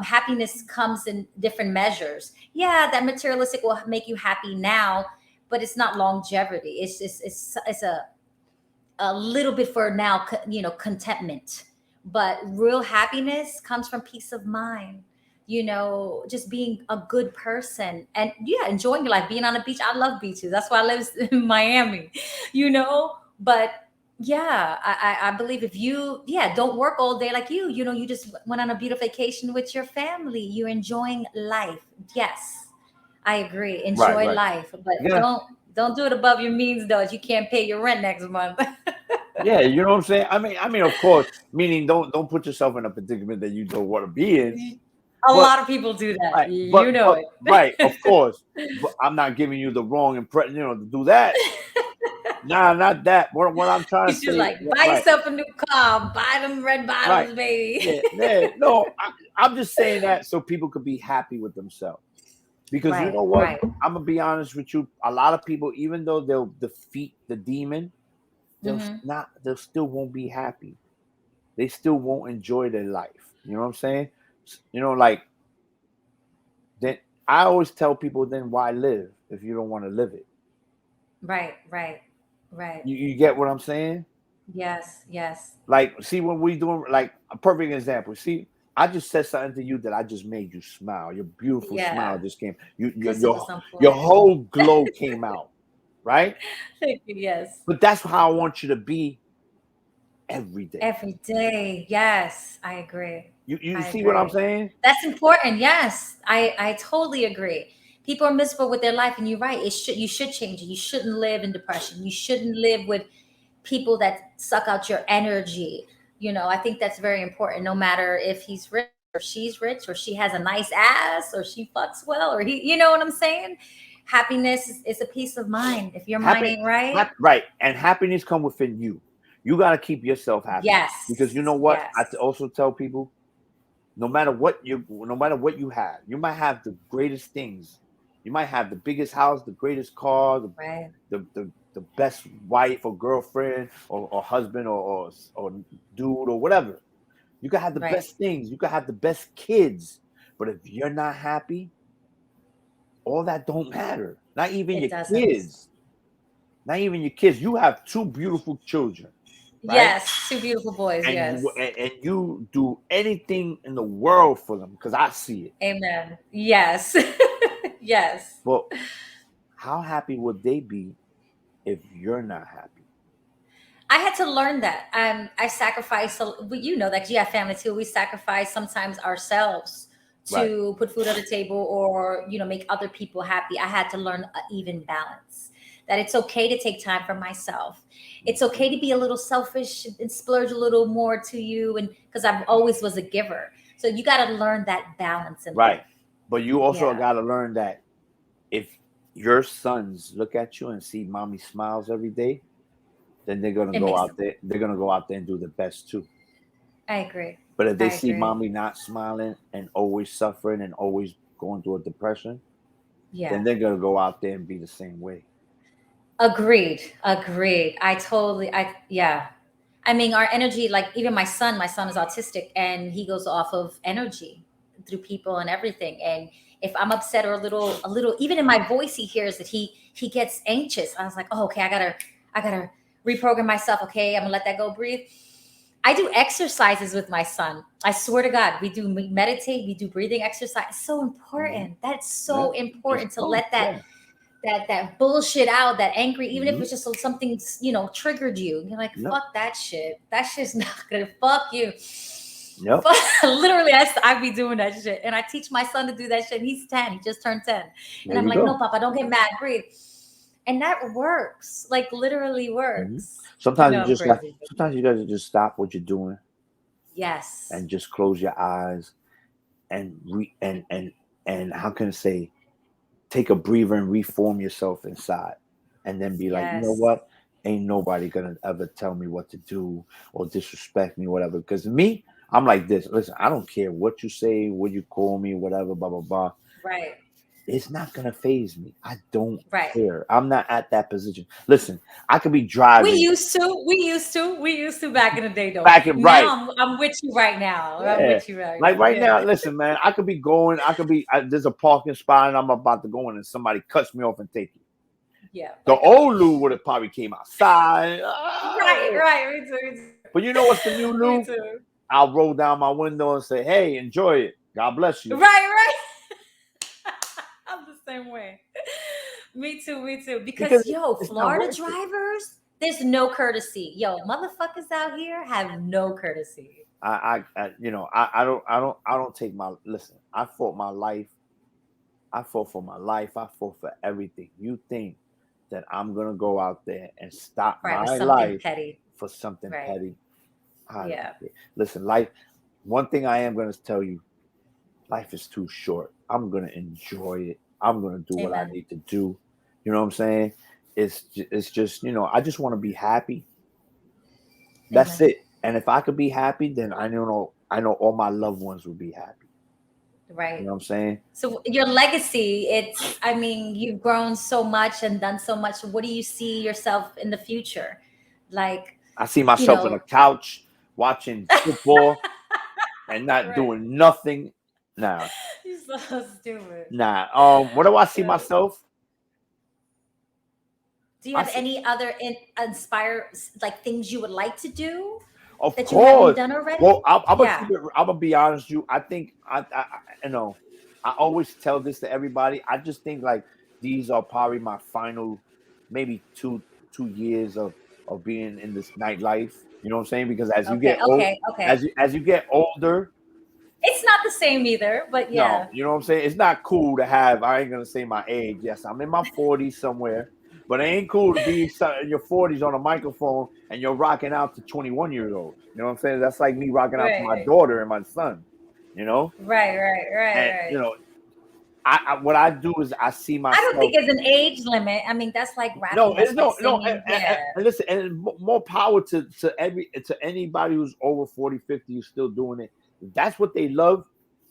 Happiness comes in different measures. Yeah, that materialistic will make you happy now, but it's not longevity. It's a little bit for now, contentment. But real happiness comes from peace of mind. Just being a good person and yeah, enjoying your life, being on a beach. I love beaches. That's why I live in Miami. But yeah, I believe if you don't work all day like you just went on a beautiful vacation with your family. You're enjoying life. Yes, I agree. Right. Enjoy Right. life, but Yeah. don't do it above your means though. You can't pay your rent next month. Yeah. You know what I'm saying? I mean, of course, meaning don't put yourself in a predicament that you don't want to be in. A But lot of people do that. right. You know Right. Of it. course. But I'm not giving you the wrong impression. To do that. Nah, not that. What I'm trying to It's just say. like buy Right. yourself a new car, buy them red Right. bottoms, baby. Yeah. Yeah. No, I'm just saying that so people could be happy with themselves. Because you Right, know what? right. I'm gonna be honest with you. A lot of people, even though they'll defeat the demon, Hmm. they still won't be happy. They still won't enjoy their life. You know what I'm saying? Like then I always tell people, then why live if you don't want to live it? Right, right, right. You get what I'm saying? Yes, yes. Like, see when we doing like a perfect example. See, I just said something to you that I just made you smile. Your beautiful smile Yeah, just came. You because it was on your point. whole glow came out, right? Thank you. Yes. But that's how I want you to be every day. Every day. Yes, I agree. You I see what I'm agree. saying? That's important. Yes, I totally agree. People are miserable with their life, and you're right. You should change it. You shouldn't live in depression. You shouldn't live with people that suck out your energy. I think that's very important. No matter if he's rich or she's rich or she has a nice ass or she fucks well or he, you know what I'm saying? Happiness is a peace of mind. If your mind Happy, ain't right, right, and happiness come within you. You got to keep yourself happy because you know yes, what? yes, Also tell people, no matter what you have, you might have the greatest things. You might have the biggest house, the greatest car, Right. the best wife or girlfriend or husband or dude or whatever. You can have the Right. best things. You can have the best kids. But if you're not happy, all that don't matter. Not even It your doesn't. kids. Not even your kids. You have two beautiful children, right? Yes, two beautiful boys. And you Yes. and you do anything in the world for them because I see it. Amen. Yes. Yes. But how happy would they be if you're not happy? I had to learn that. I sacrifice. You know that 'cause you have family too. We sacrifice sometimes ourselves Right. to put food on the table, or make other people happy. I had to learn an even balance. That it's okay to take time for myself. It's okay to be a little selfish and splurge a little more to you, and because I've always was a giver. So you got to learn that balance in Right. life. But you also Yeah. got to learn that if your sons look at you and see mommy smiles every day, then they're gonna It go makes out them. there. They're gonna go out there and do the best too. I agree. But if they I see agree. mommy not smiling and always suffering and always going through a depression, then Yeah. they're gonna go out there and be the same way. Agreed. Agreed. Yeah. I mean, our energy, like even my son is autistic and he goes off of energy through people and everything. And if I'm upset or a little, even in my voice, he hears that he gets anxious. I was like, oh, okay, I gotta reprogram myself. Okay, I'm gonna let that go, breathe. I do exercises with my son. I swear to God, we meditate, we do breathing exercise. It's so Hmm. important. That's Yeah, so just important to go. let that Yeah. that bullshit out, that angry, even if Hmm. it's just something triggered you. You're like, Yep. fuck that shit. That shit's not gonna fuck you. Yep. Literally, I be doing that shit, and I teach my son to do that shit. And he's 10. He just turned 10, and There I'm you like, no, go. Papa, don't get mad. Breathe, and that works. Like literally Hmm. works. Sometimes you I'm just got. crazy. Sometimes you got to just stop what you're doing Yes. and just close your eyes and and how can I say, take a breather and reform yourself inside, and then be like, you know Yes. what? Ain't nobody gonna ever tell me what to do or disrespect me, whatever. Because me, I'm like this. Listen, I don't care what you say, what you call me, whatever, blah blah blah. Right. It's not gonna phase me. I don't Right. care. I'm not at that position. Listen, I could be We driving used to. We used to back in the day, though. back and right. Now I'm with you right now. I'm Yeah. with you right Like now. right Yeah. now, listen, man, I could be going, there's a parking spot and I'm about to go in and somebody cuts me off and take it. Yeah. The Like a old Lou would have probably came outside. right, right. Me too. Me too. But you know what's the new Me Lou? too. I'll roll down my window and say, hey, enjoy it. God bless Right, you. right. I'm the same way. Me too. Me too. Because Because yo, it's not Florida worth it. drivers, there's no courtesy. Yo, motherfuckers out here have no courtesy. I don't take my listen. I fought my life. I fought for my life. I fought for everything. You think that I'm gonna go out there and stop Right, with my something life petty. for something Right. petty? I don't Yeah. care. Listen, life. One thing I am gonna tell you: life is too short. I'm gonna enjoy it. I'm gonna do what I Amen. need to do. You know what I'm saying? It's just I just want to be happy. That's Amen. it. And if I could be happy, then I know all my loved ones will be happy. You Right. know what I'm saying? So your legacy, I mean, you've grown so much and done so much. What do you see yourself in the future? Like, I see you myself on know, the couch watching football and not right. doing nothing. Nah, You're so stupid. nah. What do I see Yeah. myself? Do you I have see, any other inspire like things you would like to do of that you haven't course. done already? Well, I'm gonna keep Yeah. it. I'm gonna be honest with you. I think you know I always tell this to everybody. I just think like these are probably my final, maybe 2 years of being in this nightlife. You know what I'm saying? Because as you Okay. get old, Okay. Okay. as you get older, It's not the same either, but no, yeah. you know what I'm saying? It's not cool to have, I ain't gonna say my age. Yes, I'm in my 40s somewhere, but it ain't cool to be in your 40s on a microphone and you're rocking out to 21 years old. You know what I'm saying? That's like me rocking out to my Right. daughter and my son, you know? Right. Right. Right. And Right. what I do is I see I don't think myself. it's an age limit. I mean, that's like No, rapping. it's That's like no, singing. Yeah. and listen, and more power to anybody who's over 40, 50 who's still doing it. If that's what they love,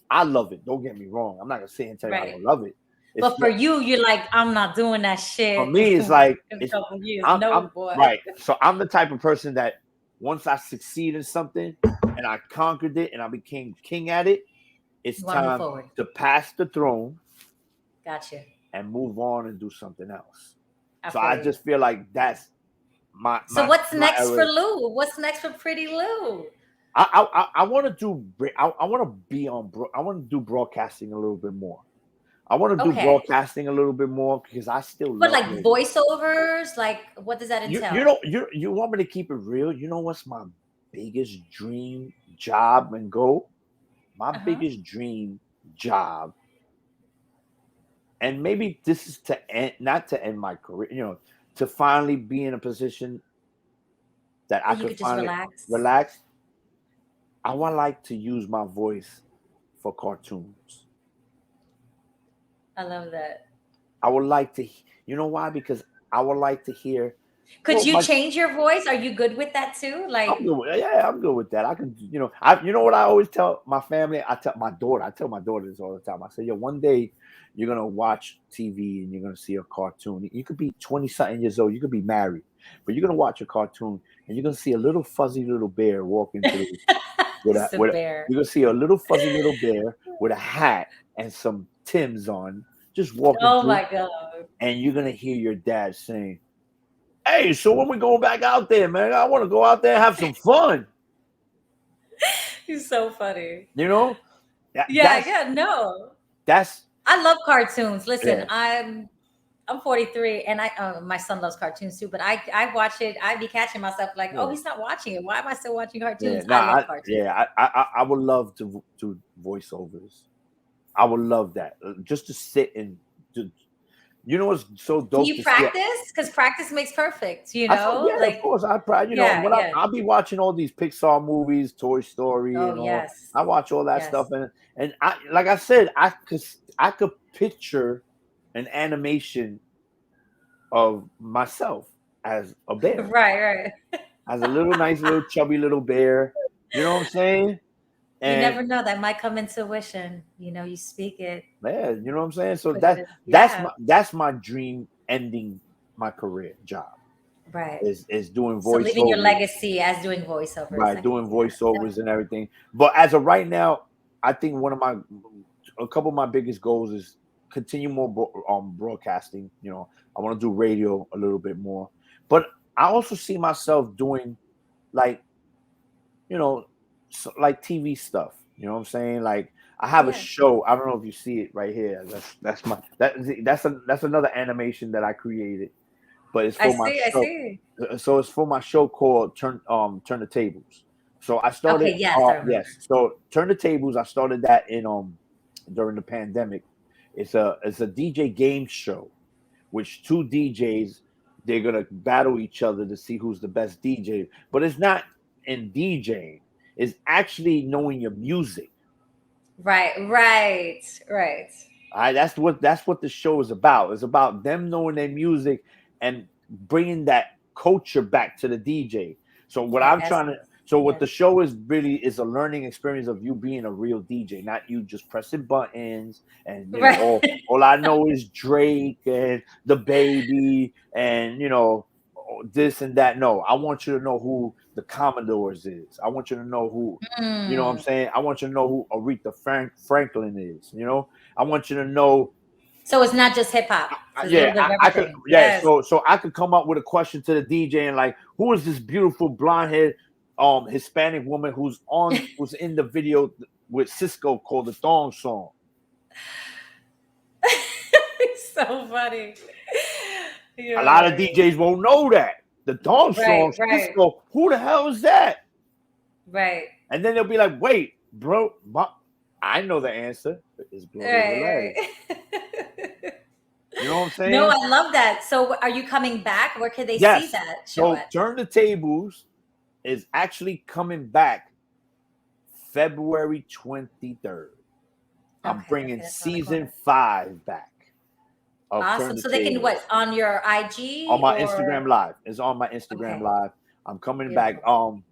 I love it. Don't get me wrong. I'm not gonna sit and tell you I Right. don't love it. But for you, you're like, I'm not doing that for shit me, it's like in a couple of years. I'm No, boy. right. So I'm the type of person that once I succeed in something and I conquered it and I became king at it, it's You want to move time forward. to pass the throne Gotcha. and move on and do something else. I So feel I you. just feel like that's So what's my next for era. Lou? What's next for Pretty Lou? I want to do. I want to be on. I want to do broadcasting a little bit more. I want to do Okay. broadcasting a little bit more because I still But love like radio. voiceovers, like what does that You entail? know you want me to keep it real? You know what's my biggest dream job and goal? My Uh-huh. biggest dream job, and maybe this is to end, not to end my career. To finally be in a position that I That you could could just finally relax. relax. I would like to use my voice for cartoons. I love that. I would like to, you know why? Because I would like to hear. Could Well, you change your voice? Are you good with that too? I'm Like, good with, yeah, I'm good with that. I can, you know what I always tell my family. I tell my daughter this all the time. I say, yo, one day you're gonna watch TV and you're gonna see a cartoon. You could be 20 something years old. You could be married, but you're gonna watch a cartoon and you're gonna see a little fuzzy little bear walking through just a bear. you're gonna see a little fuzzy little bear with a hat and some Tims on, just walking Oh through, my God. and you're gonna hear your dad saying, "Hey, so when we going back out there, man? I want to go out there and have some fun." He's so funny. You know, Yeah, no. that's I love cartoons. Listen, yeah, I'm 43 and my son loves cartoons too, but I watch it. I be catching myself like, oh, yeah, he's not watching it. Why am I still watching yeah. cartoons? Nah, I love cartoons. I would love to do voiceovers. I would love that, just to sit and do. You know what's so Do dope you to see? practice? Because practice makes perfect, I thought, yeah, of Like, course. I probably, yeah, when yeah. I'll be watching all these Pixar movies, Toy Story, Oh and all. yes. I watch all that stuff, Yes. and I, like I said, I could picture an animation of myself as a bear, Right, right. as a little nice little chubby little bear. You know what I'm saying? You And never know. That might come into fruition. You speak it, man, you know what I'm saying? So put it in. Yeah. that's my dream ending my career job Right. is doing So leaving your voiceovers. legacy as doing voiceovers. By I can doing see that. voiceovers and everything. But as of right now, I think a couple of my biggest goals is continue more broadcasting. I want to do radio a little bit more, but I also see myself doing like like TV stuff. You know what I'm saying? Like I have a Yeah. show. I don't know if you see it right here. That's another animation that I created, but it's I for my see. I show. see. So it's for my show called Turn the Tables. So I started Okay. Yes, I remember. yes. So Turn the Tables, I started that in during the pandemic. It's a DJ game show, which two DJs, they're gonna battle each other to see who's the best DJ. But it's not in DJing, it's actually knowing your music. Right. Right. Right. All right, that's what the show is about. It's about them knowing their music and bringing that culture back to the DJ. So what That I'm trying to, essence. so what Yes. the show is really is a learning experience of you being a real DJ, not you just pressing buttons and Right. all I know is Drake and the Baby and this and that. No, I want you to know who the Commodores is. I want you to know who, you know what I'm Mm. saying? I want you to know who Aretha Franklin is. I want you to know. So it's not just hip hop. So it's a little Yeah, bit of I could. everything. Yeah, Yes. so I could come up with a question to the DJ and like, who is this beautiful blonde haired Hispanic woman who's in the video with Cisco called the Thong Song? It's so funny. A You're lot of hilarious. DJs won't know that the Thong Right. Song Right. Cisco. Who the hell is that? Right. And then they'll be like, wait, bro, I know the answer. It's Gloria Velez. Right. You know what I'm No, saying? I love that. So are you coming back? Where can they see Yes. that show So at? Turn the Tables is actually coming back February 23rd. I'm Okay, bringing that's around the season corner. 5 back of Turn Awesome. the So they can Tables what on your on IG my or Instagram live. It's on my Instagram okay, live. I'm coming back. beautiful.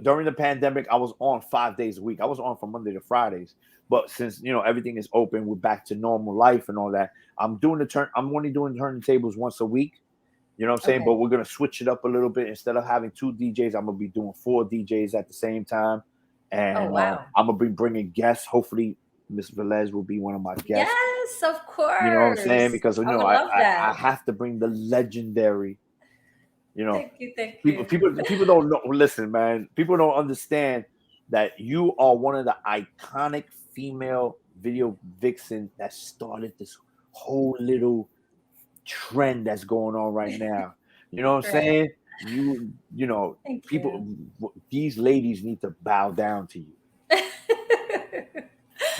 during the pandemic, I was on 5 days a week. I was on from Monday to Fridays. But since everything is open, we're back to normal life and all that. I'm only doing turntables once a week. You know what I'm saying? Okay. But we're gonna switch it up a little bit. Instead of having two DJs, I'm gonna be doing four DJs at the same time, Oh and wow. I'm gonna be bringing guests. Hopefully, Miss Velez will be one of my guests. Yes, of You know what I'm saying? course. Because I would love I that. have to bring the legendary. You know, Thank you, thank people you. people people don't know. Listen, man, people don't understand that you are one of the iconic female video vixen that started this whole little trend that's going on right now. You know what I'm Right. saying? You know, Thank people, you. these ladies need to bow down to you.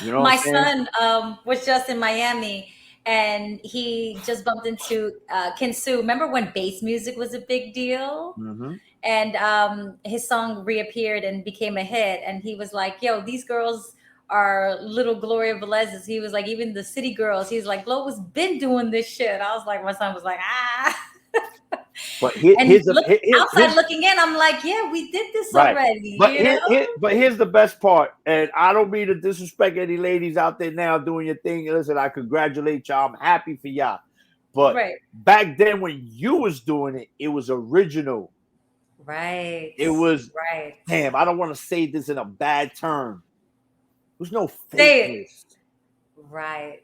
You know what My I'm saying? son was just in Miami and he just bumped into Kinsu. Remember when bass music was a big deal? Hmm. And his song reappeared and became a hit. And he was like, yo, these girls are little Gloria Velez's. He was like, even the city girls. He's like, Glo's been doing this shit. I was like, my son was like, ah. But And look outside looking in, I'm like, yeah, we did this right. already, But you know? here's the best part, and I don't mean to disrespect any ladies out there now doing your thing. Listen, I congratulate y'all. I'm happy for y'all. But Right. back then, when you was doing it, it was original. Right. It was, Right. damn. I don't want to say this in a bad term. There's no Say it. fakeness. Right.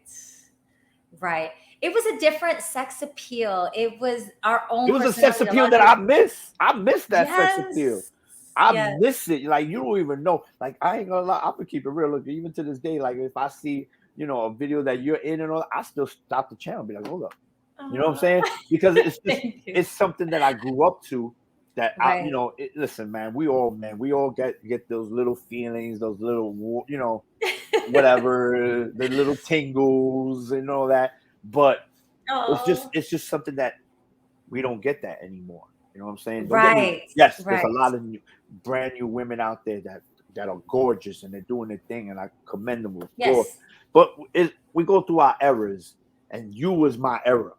Right. It was a different sex appeal. It was our It own was a sex personality. A appeal lot of that I people. miss. I miss that sex appeal. Yes. I Yes. miss it. Like you don't even know. Like I ain't gonna lie. I'm gonna keep it real. Look, even to this day, like if I see a video that you're in and all, I still stop the channel. And be like, hold up. You know what I'm Aw. saying? Because Thank you. it's something that I grew up to. That Right. listen, man. We all get those little feelings, those little whatever, the little tingles and all that. But Oh. it's just something that we don't get that anymore. You know what I'm saying? Don't get me. Right. Yes, there's a Right. lot of brand new women out there that are gorgeous and they're doing their thing, and I commend them, of course. Yes. But we go through our eras, and you was my era.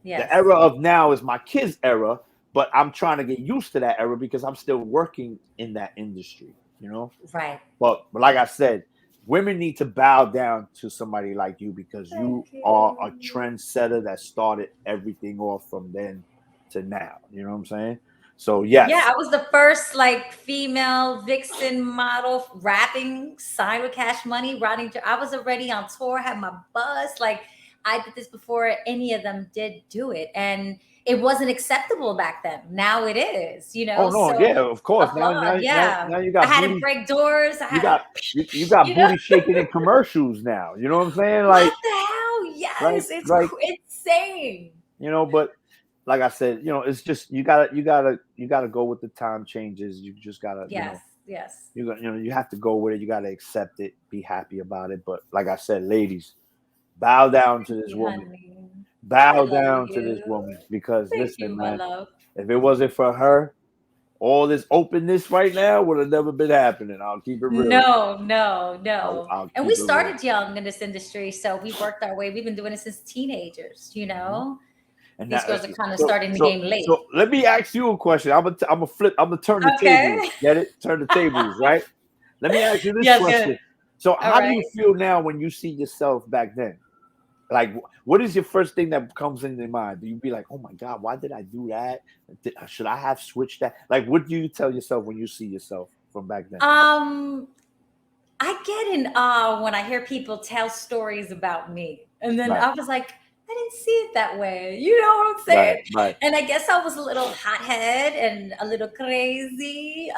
The Yes. era of now is my kids' era, but I'm trying to get used to that era because I'm still working in that industry. You know, Right. but like I said, women need to bow down to somebody like you because you Thank are a you. trendsetter that started everything off from then to now. You know what I'm saying? So Yeah, yes. I was the first like female vixen model rapping, signed with Cash Money, riding. I was already on tour, had my bus. Like I did this before any of them did do it, and it wasn't acceptable back then. Now it is, you Oh know. no, yeah, So of course. applaud. Yeah, Now you I got had to booty. break doors. I You had to, got you got you know, booty shaking in commercials now. You know what I'm saying? what the hell? Like Yes, it's like insane. but like I said, it's just you gotta go with the time changes. You just gotta, Yes, yes. you have to go with it. You gotta accept it, be happy about it. But like I said, ladies, bow down to Thank this you, woman. honey. I Bow love down to this you. woman because Thank listen, you, my man, love. if it wasn't for her, all this openness right now would have never been happening. I'll keep it real. No, no, no. I'll And we keep it real. started young in this industry, so we worked our way. We've been doing it since teenagers, you Mhm. know? And These that, girls are kind of starting the game late. so let me ask you a question. I'm gonna flip. I'm gonna turn the tables. Okay. Get it? Turn the tables, right? Let me ask you this Yes, good. question. So, All how do right. you feel now when you see yourself back then? Like, what is your first thing that comes in your mind? Do you be like, "Oh my God, why did I do that? Should I have switched that?" Like, what do you tell yourself when you see yourself from back then? Um, I get in awe when I hear people tell stories about me. And then Right, I was like, I didn't see it that way. You know what I'm right, saying? right, And I guess I was a little hothead and a little crazy.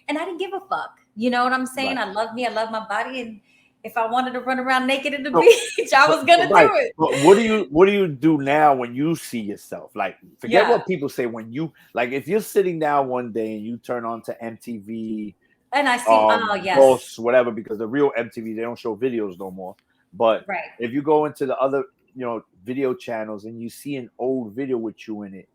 And I didn't give a fuck. You know what I'm saying? right. I love me. I love my body. And if I wanted to run around naked in the So, beach, I was gonna right. do it. But what do you do now when you see yourself? Like, forget Yeah. what people say when you like. If you're sitting down one day and you turn on to MTV, And I see, oh yes. Boss, whatever, because the real MTV they don't show videos no more. But Right. if you go into the other, video channels and you see an old video with you in it,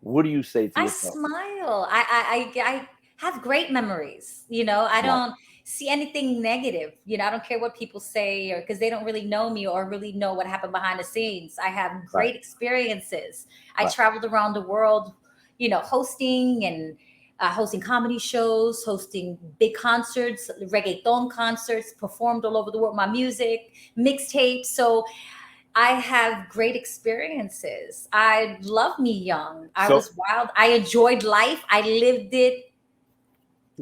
what do you say to I yourself? smile. I have great memories. You know, I Right, don't see anything negative. You know, I don't care what people say or because they don't really know me or really know what happened behind the scenes. I have right, great experiences. I right. traveled around the world, hosting and hosting comedy shows, hosting big concerts, reggaeton concerts, performed all over the world, my music, mixtapes. So I have great experiences. I love me young. I So was wild. I enjoyed life. I lived it.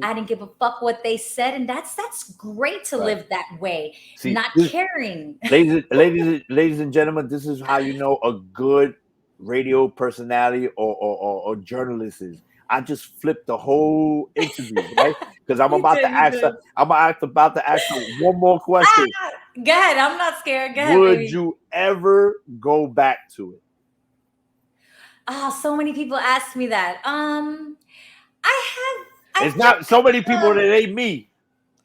I didn't give a fuck what they said, and that's great to right. live that way, See, not caring. ladies and gentlemen, this is how you know a good radio personality or journalist is. I just flipped the whole interview, right? Because I'm You about to did, you ask her. did. About to ask her one more question. Ah, go ahead. I'm not scared. Go ahead, Would baby. you ever go back to it? Oh, so many people ask me that. It's I've just, not so many people that ain't me.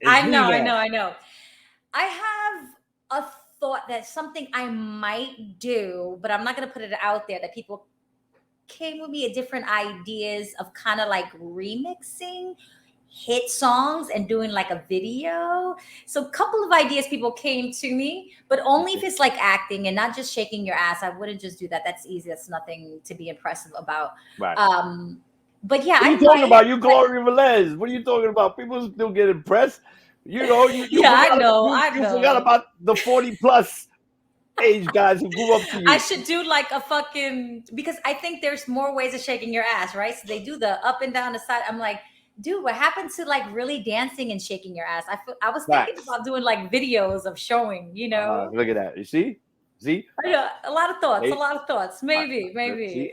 It's I know, me I now. know, I know. I have a thought that something I might do, but I'm not going to put it out there, that people came with me at different ideas of kind of like remixing hit songs and doing like a video. So a couple of ideas people came to me, but only if it's like acting and not just shaking your ass. I wouldn't just do that. That's easy. That's nothing to be impressive about. Right. But yeah, What are I you talking might. about? You Gloria Velez. What are you talking about? People still get impressed. You know, you Yeah, I forgot know. I you forgot know. about the 40 plus age guys who grew up to I you. should do like a fucking, because I think there's more ways of shaking your ass, right? So they do the up and down the side. I'm like, dude, what happened to like really dancing and shaking your ass? I was thinking Facts. about doing like videos of showing, you know. Look at that. You see? See? I know, a lot of thoughts, a They, lot of thoughts. Maybe, see, maybe.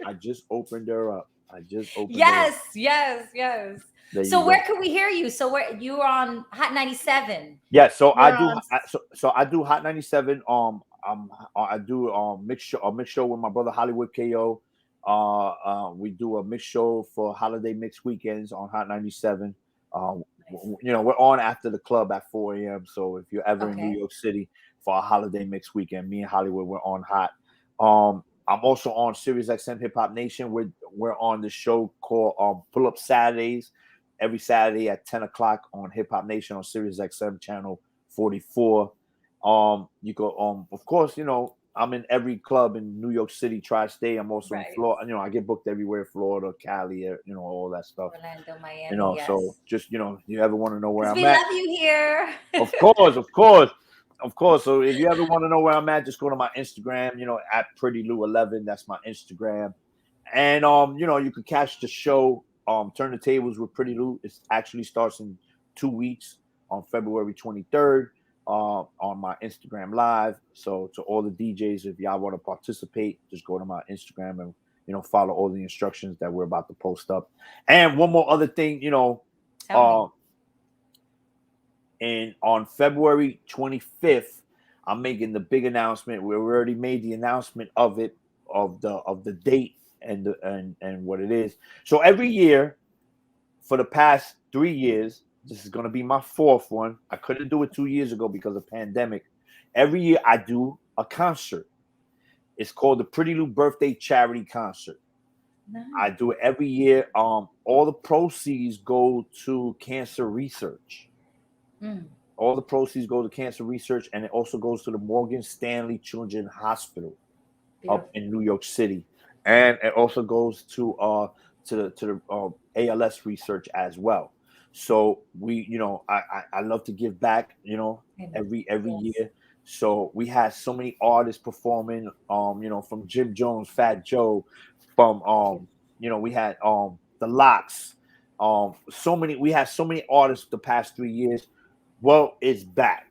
I just opened her up. I just opened her up. Yes, yes, yes. There you So where go. can we hear you? So where you were on Hot 97? Yeah, so I You're do. on. So I do Hot 97. I do a mix show with my brother Hollywood KO. We do a mix show for holiday mix weekends on Hot 97. Nice. You know, we're on after the club at 4 a.m. So if you're ever in New Okay. York City for a holiday mix weekend, me and Hollywood, we're on Hot. I'm also on Sirius XM Hip Hop Nation. We're on the show called Pull Up Saturdays every Saturday at 10 o'clock on Hip Hop Nation on Sirius XM channel 44. You go of course, you know, I'm in every club in New York City, tri-state. I'm also in Right. Florida. You know, I get booked everywhere, Florida, Cali, you know, all that stuff. Orlando, You Miami, know, so yes. just, you know, you ever want to know where Because I'm we at? love you here. Of course, of course. Of course. So if you ever want to know where I'm at, just go to my Instagram, you know, at Prettylou11. That's my Instagram. And you know, you could catch the show, Turn the Tables with Pretty Lou. It actually starts in 2 weeks on February 23rd, on my Instagram live. So to all the DJs, if y'all want to participate, just go to my Instagram and, you know, follow all the instructions that we're about to post up. And one more other thing, you know, Tell me. uh and on February 25th, I'm making the big announcement. We already made the announcement of it, of the date and and what it is. So every year for the past 3 years, this is going to be my fourth one. I couldn't do it 2 years ago because of pandemic. Every year I do a concert. It's called the Pretty Lou Birthday Charity Concert. I Nice. do it every year. All the proceeds go to cancer research. Mm, All the proceeds go to cancer research, and it also goes to the Morgan Stanley Children's Hospital up beautiful. in New York City, and it also goes to the ALS research as well. So we, you know, I love to give back, you know, I know. every Yes. year. So we had so many artists performing, you know, from Jim Jones, Fat Joe, from you know, we had the Locks, so many. We had so many artists the past 3 years. Well, it's back.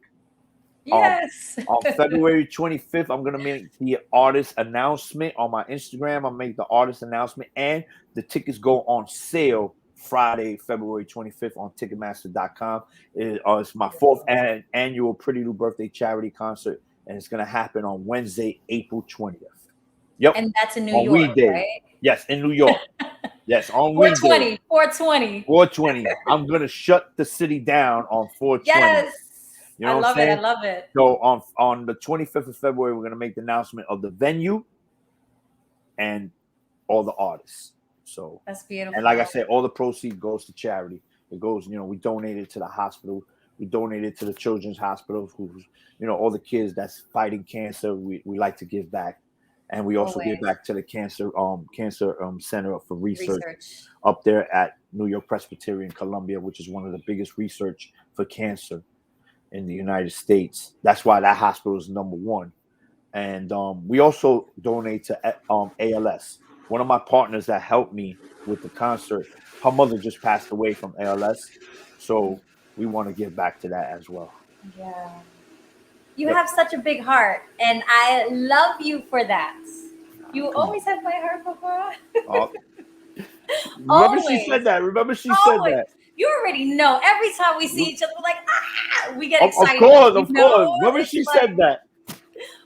Um, Yes. on February 25th, I'm gonna make the artist announcement on my Instagram. I'll make the artist announcement, and the tickets go on sale Friday, February 25th on Ticketmaster.com. It's my fourth Beautiful. annual Pretty Lou Birthday Charity Concert, and it's gonna happen on Wednesday, April 20th. Yep, And that's in New on York, weekday. right? Yes, in New York. Yes, on weekday. 420, 420. 420. I'm gonna shut the city down on 420. Yes. You I know what I'm love it. I saying? love it. So on the 25th of February, we're gonna make the announcement of the venue and all the artists. So, That's and like I beautiful. said, all the proceeds goes to charity. It goes, you know, we donate it to the hospital. We donate it to the children's hospital, who's, you know, all the kids that's fighting cancer. We like to give back. And we also give Always. back to the cancer center for research Research. up there at New York Presbyterian Columbia, which is one of the biggest research for cancer in the United States. That's why that hospital is number one. And we also donate to ALS. One of my partners that helped me with the concert, her mother just passed away from ALS, so we want to give back to that as well. Yeah. You Yep. have such a big heart, and I love you for that. You Come on. always have my heart, Papa. Oh, remember she Always. said that. Remember she said Always. that. You already know. Every time we see each other, we're like, we get Of excited. course, You of know, course. Remember it's she like, said that.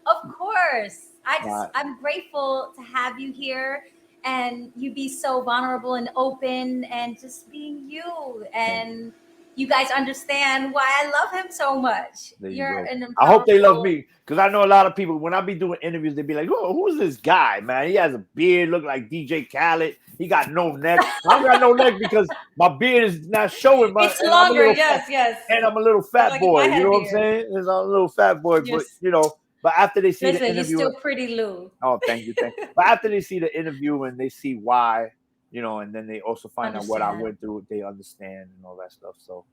of course. Nah, I'm grateful to have you here and you be so vulnerable and open and just being you. thank you. And you guys understand why I love him so much. There you You're go. an I hope they love powerful. me because I know a lot of people. When I be doing interviews, they be like, "Who's this guy, man? He has a beard, look like DJ Khaled. He got no neck. I don't got no neck because my beard is not showing. It's And I'm a longer. little fat, Yes, yes. and I'm a little fat Like if I boy. You had a know what I'm beard. saying? I'm a little fat boy, but Yes. But after they see the Listen, you're interview, still pretty, Lou. oh, thank you. But after they see the interview and they see why, and then they also find out what I Understand. went through, they understand and all that stuff. So,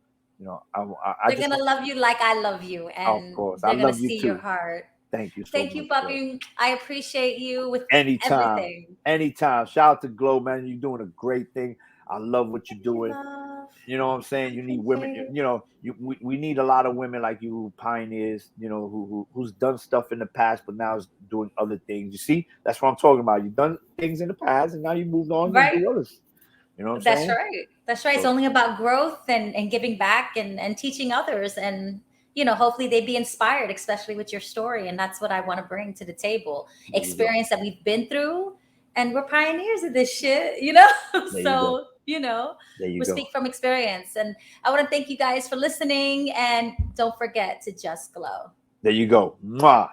I They're just, gonna love you like I love you, of and course, I they're gonna love you see your too. heart. Thank you so Thank you, much, girl. Puppy. I appreciate you with Anytime, everything. anytime. Shout out to Glow, man. You're doing a great thing. I love what you're Thank you, doing. love. You know what I'm saying? You need Thank women. you. We need a lot of women like you, pioneers. Who's done stuff in the past, but now is doing other things. You see, that's what I'm talking about. You've done things in the past, and now you moved on to Right? do others. You know what I'm That's saying? right. That's right. It's So only about growth and giving back and teaching others. And, hopefully they be inspired, especially with your story. And that's what I want to bring to the table. there you go. Experience that we've been through. And we're pioneers of this shit, There you go. So, There you we go. speak from experience. And I want to thank you guys for listening. And don't forget to just glow. There you go. Mwah.